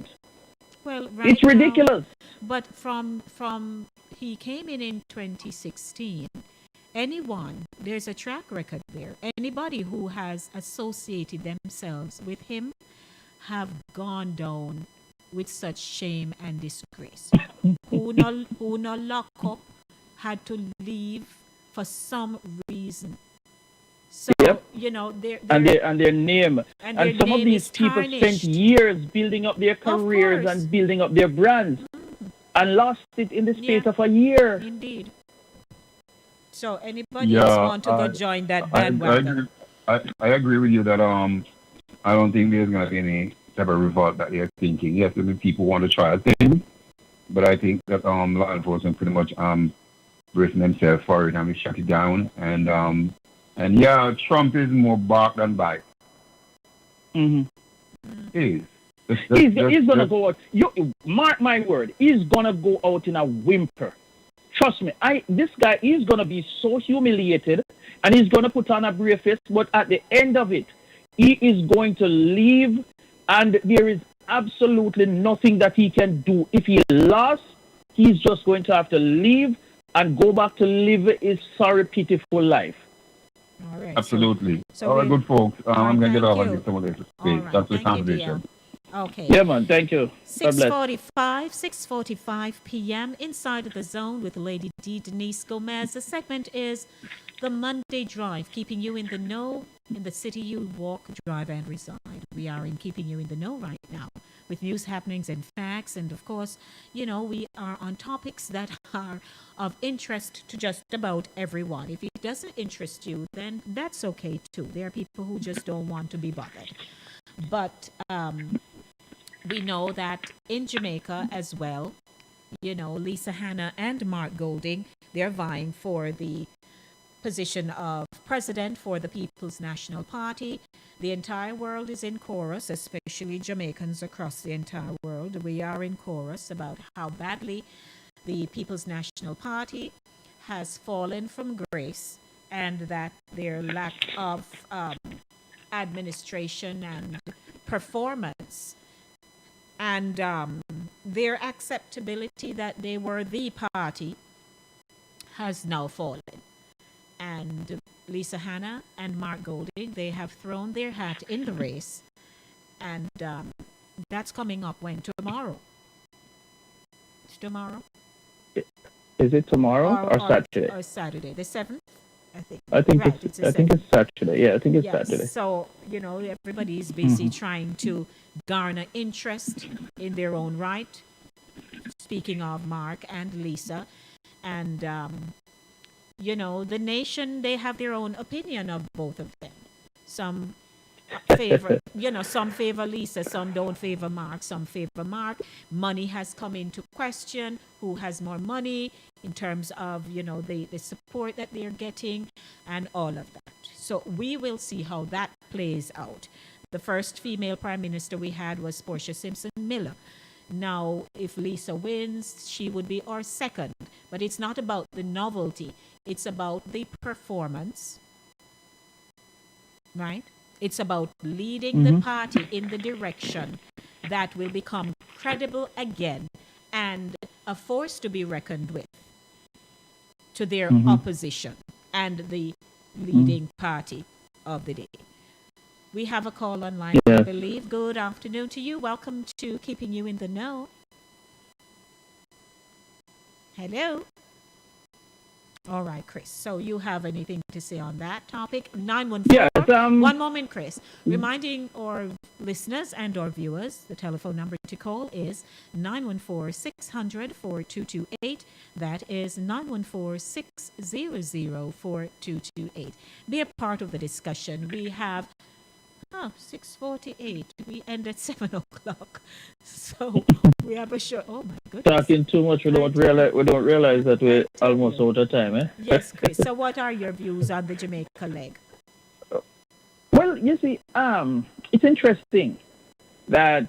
well, right It's now- ridiculous. But from he came in 2016. There's a track record there. Anybody who has associated themselves with him have gone down with such shame and disgrace. who no lock up had to leave for some reason. So, you know, and their name. And And their some of name these is people tarnished. spent years building up their careers course. and building up their brands and lost it in the space of a year. Indeed. So anybody else want to go join that bandwagon? I agree with you that I don't think there's gonna be any type of revolt that they're thinking. Yes, I mean, people want to try a thing, but I think that law enforcement pretty much bracing themselves for it and we shut it down. And yeah, Trump is more bark than bite. Mm-hmm. He is. He's gonna go out. Mark my word. He's gonna go out in a whimper. Trust me. This guy is gonna be so humiliated, and he's gonna put on a brave face. But at the end of it, he is going to leave, and there is absolutely nothing that he can do. If he lost, he's just going to have to leave and go back to live his sorry, pitiful life. All right. Absolutely. So All right, we- good folks. I'm going to get thank off and you. get someone else to All speak. right, That's the thank you, conversation. Okay. Yeah, man. Thank you. God bless. 6:45 p.m. Inside of the Zone with Lady D. Denise Gomez. The segment is the Monday Drive, keeping you in the know in the city you walk, drive, and reside. We are in keeping you in the know right now with news happenings and facts. And of course, you know, we are on topics that are of interest to just about everyone. If it doesn't interest you, then that's okay too. There are people who just don't want to be bothered. But we know that in Jamaica as well, you know, Lisa Hanna and Mark Golding, they're vying for the position of president for the People's National Party. The entire world is in chorus, especially Jamaicans across the entire world. We are in chorus about how badly the People's National Party has fallen from grace and that their lack of administration and performance and their acceptability that they were the party has now fallen. And Lisa Hanna and Mark Golding, they have thrown their hat in the race. And that's coming up when? Tomorrow. It's tomorrow? Is it tomorrow or Saturday? Or Saturday, the 7th, I think. I think Right, it's the I think 7th. it's Saturday. Yeah, I think it's Yes, Saturday. so, you know, everybody is busy trying to garner interest in their own right. Speaking of Mark and Lisa. And, you know, the nation, they have their own opinion of both of them. Some favor, you know, some favor Lisa, some don't favor Mark, some favor Mark. Money has come into question. Who has more money in terms of, you know, the support that they're getting and all of that. So we will see how that plays out. The first female prime minister we had was Portia Simpson Miller. Now, if Lisa wins, she would be our second. But it's not about the novelty. It's about the performance, right? It's about leading the party in the direction that will become credible again and a force to be reckoned with to their opposition and the leading party of the day. We have a call online, I believe. Good afternoon to you. Welcome to Keeping You in the Know. Hello. All right, Chris. So you have anything to say on that topic? 914. Yes, One moment, Chris. Reminding our listeners and our viewers, the telephone number to call is 914-600-4228. That is 914-600-4228. Be a part of the discussion. We have 6:48. We end at 7 o'clock. So we have a show. Oh my goodness. Talking too much, we don't realize that we're almost out of time, eh? Yes, Chris. So what are your views on the Jamaica leg? Well, you see, it's interesting that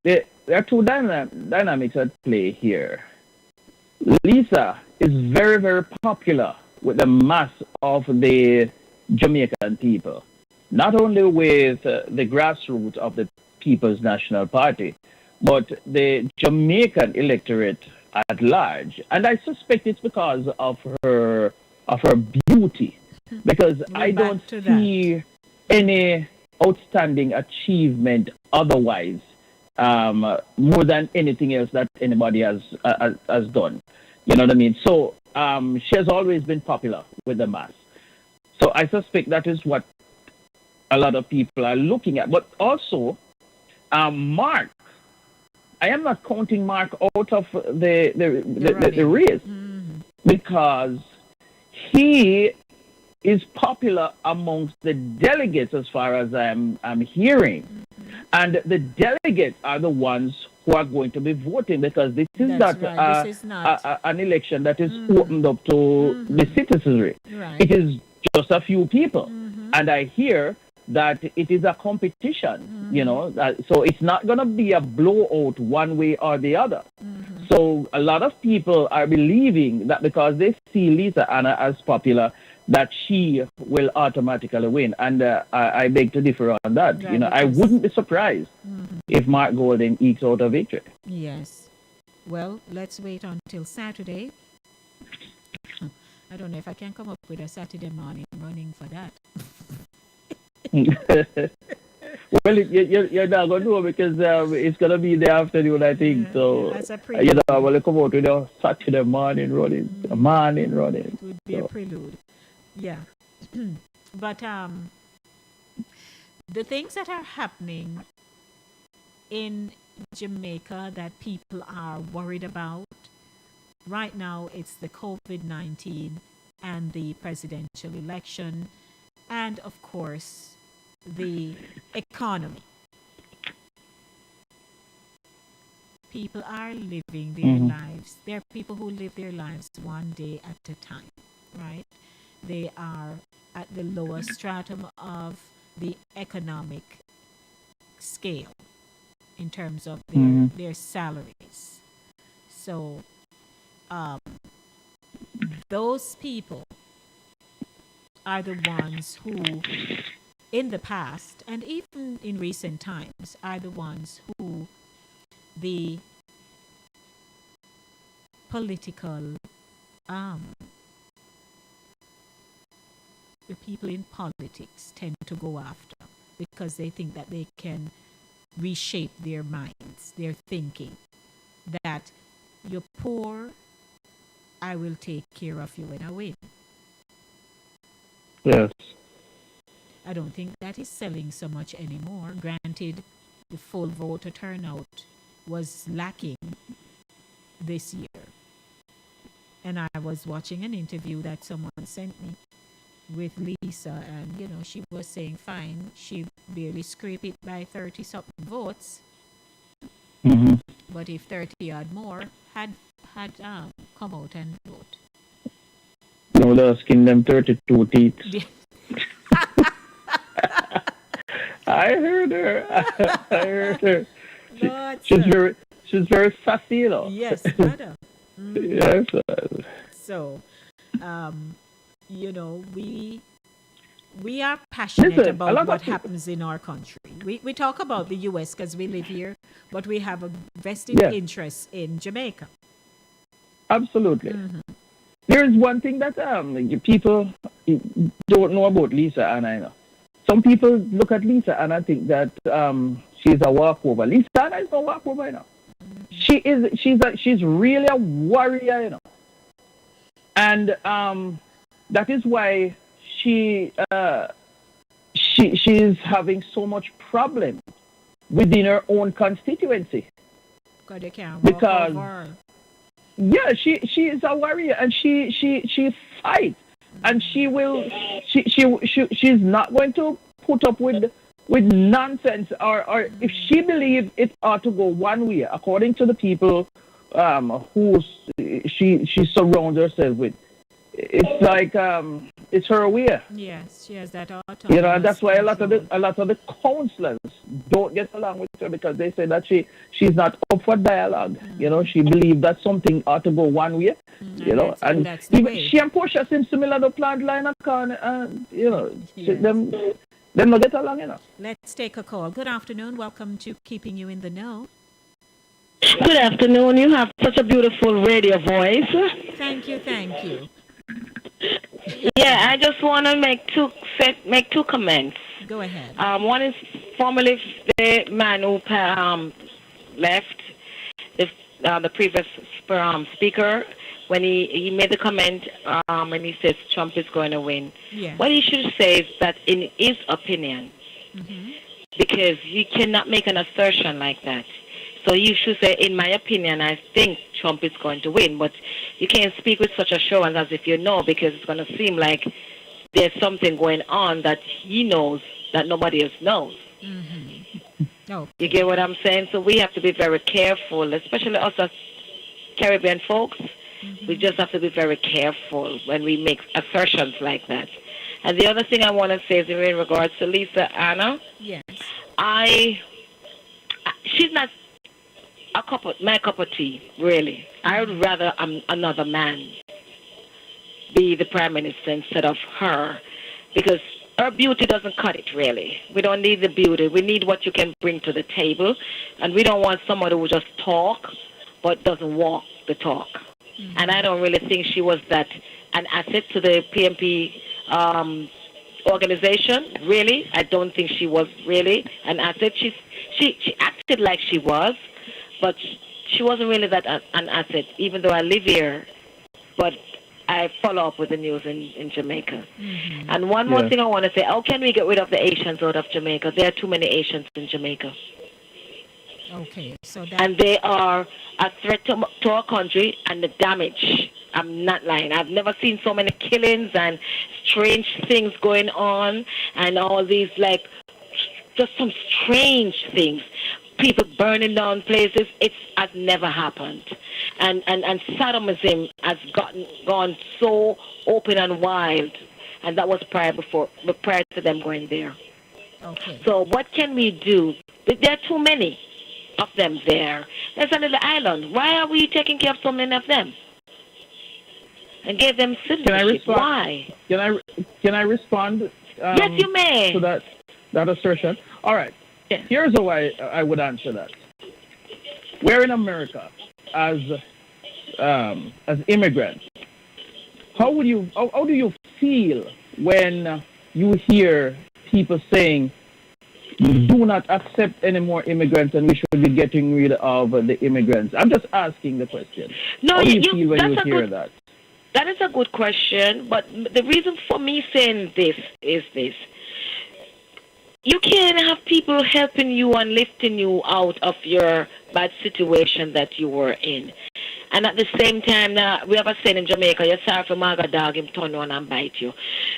there are two dynamics at play here. Lisa is very, very popular with the mass of the Jamaican people, not only with the grassroots of the People's National Party, but the Jamaican electorate at large. And I suspect it's because of her beauty, because I don't see any outstanding achievement otherwise more than anything else that anybody has done. You know what I mean? So she has always been popular with the mass. So I suspect that is what a lot of people are looking at. But also, Mark, I am not counting Mark out of the race because he is popular amongst the delegates as far as I'm hearing. And the delegates are the ones who are going to be voting because this is not an election that is opened up to the citizenry. Right. It is just a few people. And I hear that it is a competition, you know, so it's not going to be a blowout one way or the other. So a lot of people are believing that because they see Lisa Anna as popular, that she will automatically win. And I beg to differ on that. Right, you know, I wouldn't be surprised if Mark Golden ekes out a victory. Yes. Well, let's wait until Saturday. I don't know if I can come up with a Saturday morning running for that. Well, you're not going to know because it's going to be the afternoon, I think. So, you know, well, come out with a Saturday morning running. It would be a prelude. Yeah. But the things that are happening in Jamaica that people are worried about, right now it's the COVID-19 and the presidential election and, of course, the economy. People are living their lives. There are people who live their lives one day at a time, right? They are at the lowest stratum of the economic scale in terms of their salaries. So those people are the ones who, in the past and even in recent times, are the ones who the political the people in politics tend to go after because they think that they can reshape their minds, their thinking, that you're poor, I will take care of you when I win. Yes. I don't think that is selling so much anymore. Granted, the full voter turnout was lacking this year. And I was watching an interview that someone sent me with Lisa, and, you know, she was saying, fine, she barely scraped it by 30-something votes. But if 30 odd more had come out and vote. No, they're asking them 32 teeth. I heard her. She's very sassy, you know. Yes, madam. Yes. So, you know, we are passionate about what happens in our country. We talk about the U.S. because we live here, but we have a vested interest in Jamaica. Absolutely. There is one thing that people don't know about Lisa Anna. You know. Some people look at Lisa Anna and think that she's a walkover. Lisa Anna is no walkover, you know. She's really a warrior, you know. And that is why she's having so much problem within her own constituency. Because yeah, she is a warrior and she fights, and she's not going to put up with nonsense or if she believes it ought to go one way according to the people who she surrounds herself with. It's like it's her way. Yes, she has that autonomy. You know, and that's why a lot of the councillors don't get along with her because they say that she's not up for dialogue. You know, she believes that something ought to go one way. You know, and even she and Portia seems similar to plant line and corn. You know, them not get along. You know. Let's take a call. Good afternoon. Welcome to Keeping You in the Know. Good afternoon. You have such a beautiful radio voice. Thank you. Yeah, I just want to make two comments. Go ahead. One is formally the man who left, the previous speaker, when he made the comment and he says Trump is going to win. Yeah. What he should say is that in his opinion, because you cannot make an assertion like that. So you should say, in my opinion, I think Trump is going to win. But you can't speak with such assurance as if you know, because it's going to seem like there's something going on that he knows that nobody else knows. Oh. You get what I'm saying? So we have to be very careful, especially us as Caribbean folks. We just have to be very careful when we make assertions like that. And the other thing I want to say is in regards to Lisa Anna. Yes. She's not my cup of tea, really. I would rather another man be the prime minister instead of her, because her beauty doesn't cut it, really. We don't need the beauty. We need what you can bring to the table, and we don't want somebody who just talk but doesn't walk the talk. And I don't really think she was an asset to the PMP organization, really. I don't think she was really an asset. She acted like she was, but she wasn't really an asset, even though I live here. But I follow up with the news in Jamaica. And one more thing I want to say, how can we get rid of the Asians out of Jamaica? There are too many Asians in Jamaica. Okay, so and they are a threat to our country and the damage. I'm not lying. I've never seen so many killings and strange things going on and all these, like, just some strange things. People burning down places. It has never happened. And sodomism has gone so open and wild. And that was prior to them going there. Okay. So what can we do? There are too many of them there. There's a little island. Why are we taking care of so many of them? And give them citizenship. Why? Can I respond? Yes, you may. To that assertion. All right. Yes. Here's how I would answer that. We're in America as immigrants. How do you feel when you hear people saying, do not accept any more immigrants and we should be getting rid of the immigrants? I'm just asking the question. No, how do you feel when you hear that? That is a good question, but the reason for me saying this is this. You can't have people helping you and lifting you out of your bad situation that you were in. And at the same time, we have a saying in Jamaica, you're sorry for my dog, him turn on and bite you.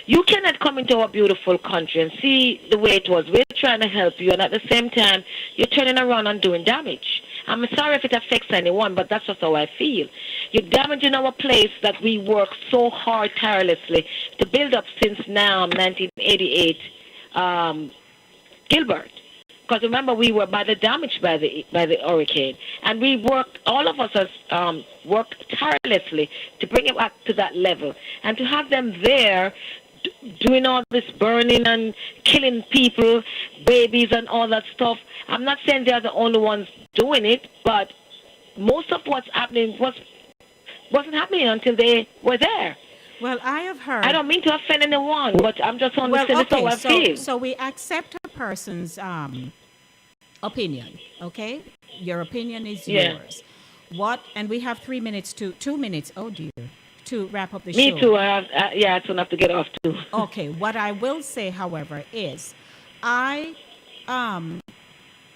You cannot come into our beautiful country and see the way it was. We're trying to help you, and at the same time, you're turning around and doing damage. I'm sorry if it affects anyone, but that's just how I feel. You're damaging our place that we work so hard, tirelessly, to build up since now, 1988, Gilbert. Because remember, we were damaged by the hurricane, and we worked. All of us has worked tirelessly to bring it back to that level, and to have them there doing all this burning and killing people, babies, and all that stuff. I'm not saying they're the only ones doing it, but most of what's happening wasn't happening until they were there. Well, I have heard. I don't mean to offend anyone, but I'm just on the how I feel. So we accept a person's opinion, okay? Your opinion is yours. And we have 2 minutes, oh dear, to wrap up the show. Me too. I soon have to get off too. Okay. What I will say, however, is I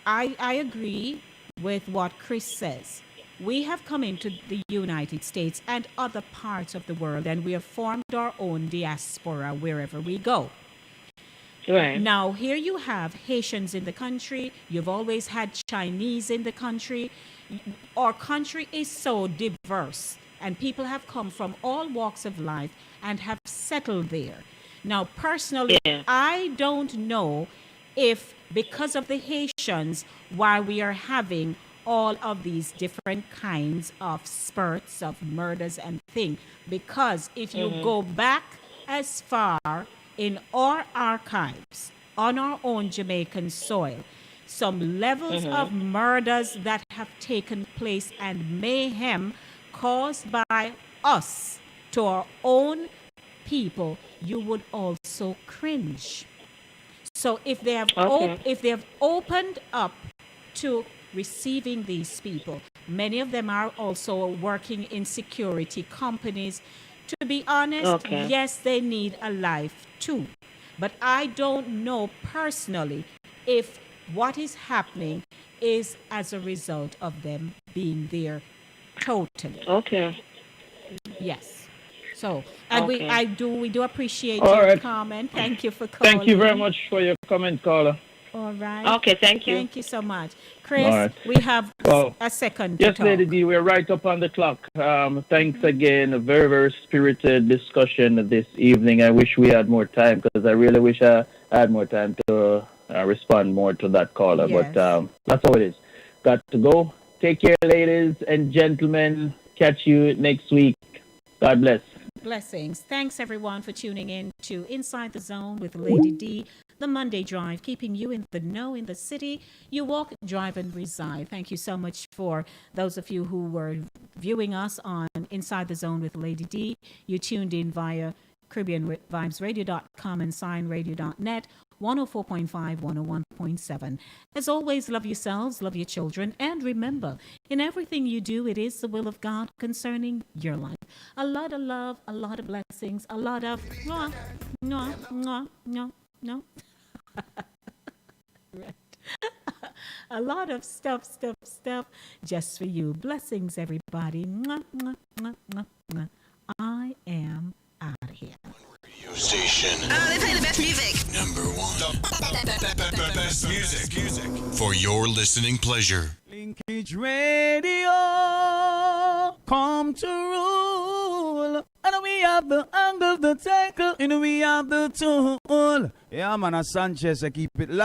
agree with what Chris says. We have come into the United States and other parts of the world, and we have formed our own diaspora wherever we go. Right. Now, here you have Haitians in the country. You've always had Chinese in the country. Our country is so diverse, and people have come from all walks of life and have settled there. Now, personally, I don't know if, because of the Haitians, why we are having all of these different kinds of spurts of murders and things. Because if you go back as far in our archives, on our own Jamaican soil, some levels of murders that have taken place and mayhem caused by us to our own people, you would also cringe. So if they have opened up to receiving these people. Many of them are also working in security companies. To be honest, yes, they need a life too. But I don't know personally if what is happening is as a result of them being there totally. Okay. Yes. So, and Okay. we do appreciate All your right. comment. Thank you for calling. Thank you very much for your comment, caller. All right. Okay, thank you. Thank you so much. Chris, All right. we have Well, a second to Yes, talk. Lady D, we're right up on the clock. Thanks again. A very, very spirited discussion this evening. I wish we had more time because I really wish I had more time to respond more to that caller. Yes. But that's how it is. Got to go. Take care, ladies and gentlemen. Catch you next week. God bless. Blessings. Thanks, everyone, for tuning in to Inside the Zone with Lady D, the Monday Drive, keeping you in the know in the city. You walk, drive, and reside. Thank you so much for those of you who were viewing us on Inside the Zone with Lady D. You tuned in via CaribbeanVibesRadio.com and SignRadio.net. 104.5, 101.7. As always, love yourselves, love your children, and remember, in everything you do, it is the will of God concerning your life. A lot of love, a lot of blessings, a lot of no. A lot of stuff just for you. Blessings, everybody. I am out of here. Radio station. They play the best music. Number one. The best music. For your listening pleasure. Linkage Radio, come to rule. And we have the angle, the tackle, and we have the tool. Yeah, man, Sanchez, I keep it live.